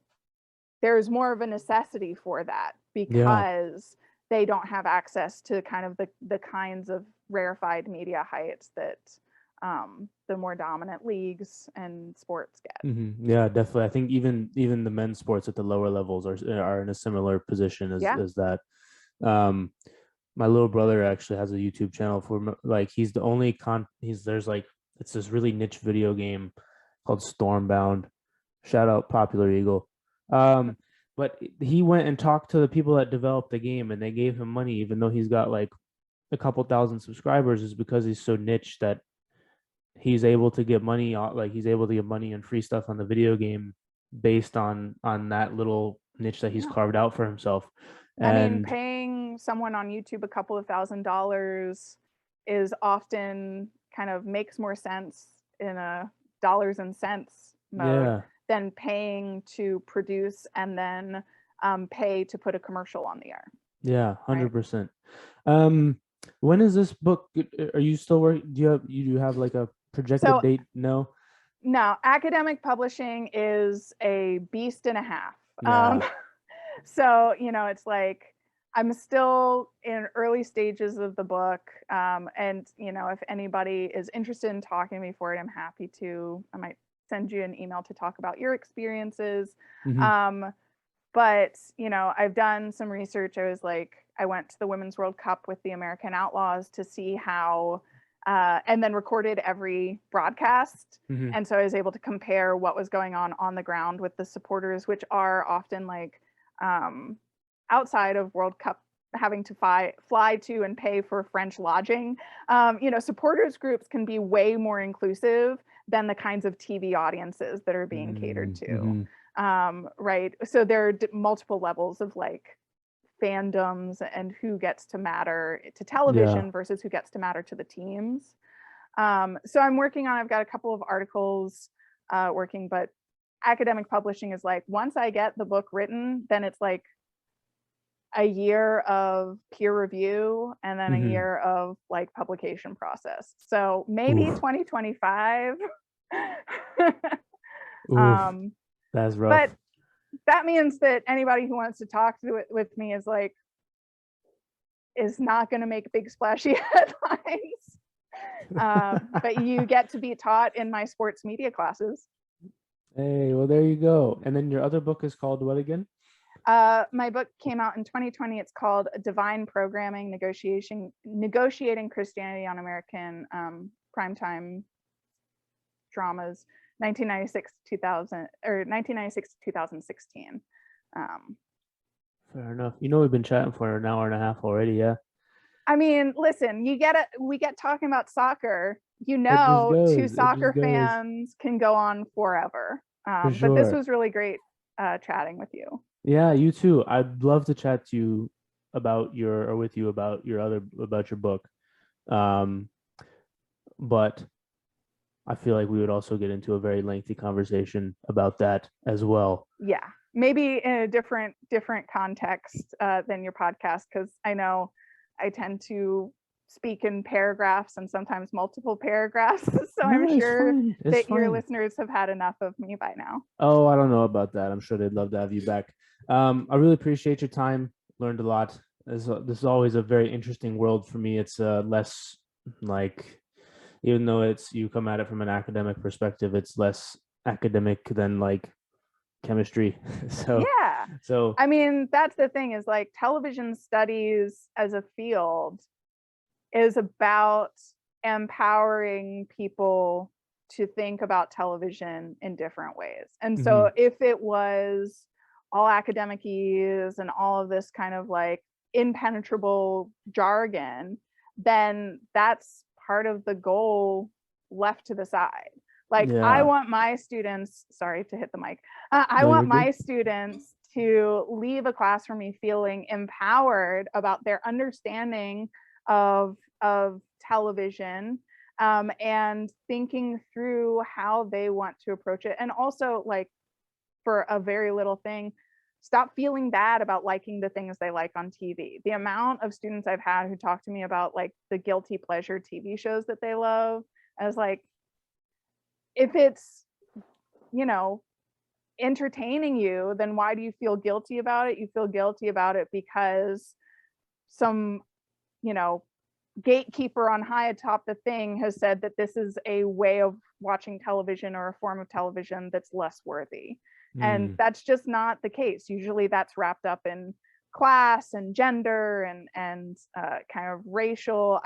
there's more of a necessity for that Yeah. because they don't have access to kind of the kinds of rarefied media heights that the more dominant leagues and sports get. Yeah, definitely. I think even the men's sports at the lower levels are in a similar position Yeah. as that. Um, my little brother actually has a YouTube channel for like he's the only there's like it's this really niche video game called Stormbound. Shout out Popular Eagle. But he went and talked to the people that developed the game and they gave him money even though he's got like a couple thousand subscribers, is because he's so niche that he's able to get money, like he's able to get money and free stuff on the video game based on that little niche that he's carved out for himself. I mean, And paying someone on YouTube a couple of $1,000s is often kind of makes more sense in a dollars and cents mode yeah, than paying to produce and then pay to put a commercial on the air. yeah, Right. 100%. When is this book? Are you still working? Do you have like a projected So date? No. no, academic publishing is a beast and a half. Yeah. So, it's like I'm still in early stages of the book. And, if anybody is interested in talking to me for it, I'm happy to. I might send you an email to talk about your experiences. Hmm. But, I've done some research. I went to the Women's World Cup with the American Outlaws to see how, and then recorded every broadcast. Hmm. And so I was able to compare what was going on the ground with the supporters, which are often like outside of World Cup having to fly to and pay for French lodging. Supporters groups can be way more inclusive than the kinds of TV audiences that are being catered to. Hmm. Right. So there are multiple levels of like fandoms and who gets to matter to Yeah. television versus who gets to matter to the teams. So I've got a couple of articles working, but academic publishing is like, once I get the book written, then it's like a year of peer review and then a Hmm. year of like publication process. So maybe Oof. 2025. Oof. um, That's but rough. that means that anybody who wants to talk to it with me is not going to make big splashy headlines. But you get to be taught in my sports media classes. Hey, well, there you go. And then your other book is called what again? My book came out in 2020. It's called Divine Programming: Negotiating Christianity on American Primetime Dramas, 1996 2000 or 1996 to 2016. Fair enough. We've been chatting for an hour and a half already. Yeah. I mean, listen, we get talking about soccer, It just two goes. It just soccer goes. fans can go on forever. For But this sure. was really great chatting with you. Yeah, you too. I'd love to chat to you with you about your book. Um, but I feel like we would also get into a very lengthy conversation about that as well. Yeah. maybe in a different context than your podcast, because I know I tend to speak in paragraphs and sometimes multiple paragraphs. So No, I'm it's sure fine. It's that your fine. listeners have had enough of me by now. Oh, I don't know about that. I'm sure they'd love to have you back. I really appreciate your time. Learned a lot. This is always a very interesting world for me. It's less like, even though it's you come at it from an academic perspective, it's less academic than like chemistry. So, Yeah. so I mean, that's the thing, is like television studies as a field is about empowering people to think about television in different ways. And so mhm, if it was all academic-ese and all of this kind of like impenetrable jargon, then that's part of the goal left to the side. Like, I yeah. want my students, sorry to hit the mic, I No, you're want good. my students to leave a class from me feeling empowered about their understanding of television, and thinking through how they want to approach it. And also, like, for a very little thing, stop feeling bad about liking the things they like on TV. The amount of students I've had who talk to me about like the guilty pleasure TV shows that they love, I was like, if it's, you know, entertaining you, then why do you feel guilty about it? You feel guilty about it because some, you know, gatekeeper on high atop the thing has said that this is a way of watching television or a form of television that's less worthy. And Mm, that's just not the case. Usually that's wrapped up in class and gender and kind of racialized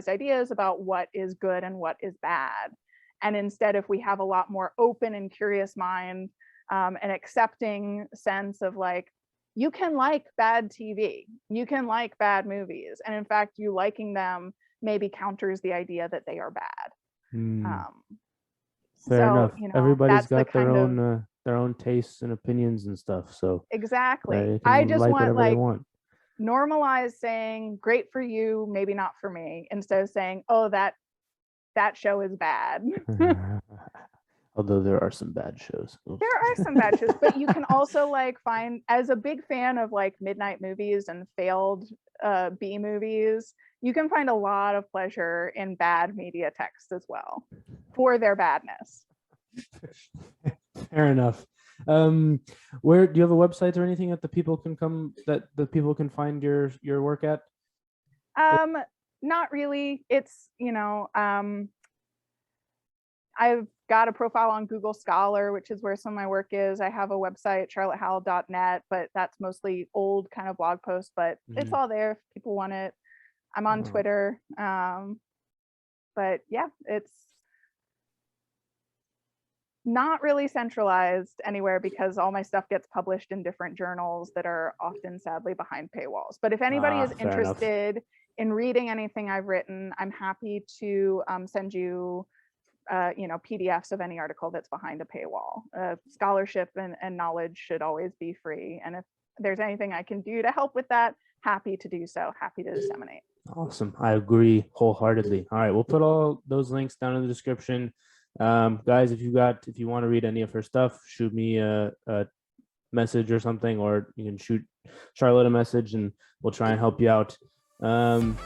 ideas about what is good and what is bad. And instead, if we have a lot more open and curious mind, and accepting sense of like, you can like bad TV, you can like bad movies, and in fact, you liking them maybe counters the idea that they are bad. mm. Um, Fair so, enough. you know, Everybody's that's the got kind of, their own tastes and opinions and stuff, so exactly. they I can just like want whatever they like want. normalize saying great for you, maybe not for me, instead of saying, oh, that show is bad. Although there are some bad shows. Oops. There are some bad shows, but you can also like find, as a big fan of like midnight movies and failed B movies, you can find a lot of pleasure in bad media text as well for their badness. Fair enough. Where do you have a website or anything that the people can come that the people can find your work at? Um, Not really. It's, you know, I've got a profile on Google Scholar, which is where some of my work is. I have a website, charlottehowell.net, but that's mostly old kind of blog posts, but it's Mhm. all there if people want it. I'm on Oh, Twitter. But yeah, it's not really centralized anywhere because all my stuff gets published in different journals that are often sadly behind paywalls. But if anybody is fair enough. interested in reading anything I've written, I'm happy to send you, you know, PDFs of any article that's behind a paywall. Scholarship and knowledge should always be free. And if there's anything I can do to help with that, happy to do so, happy to disseminate. Awesome. I agree wholeheartedly. All right, we'll put all those links down in the description. Guys, if you want to read any of her stuff, shoot me a message or something, or you can shoot Charlotte a message and we'll try and help you out. And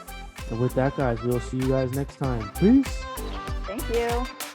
with that, guys, we'll see you guys next time. Peace. Thank you.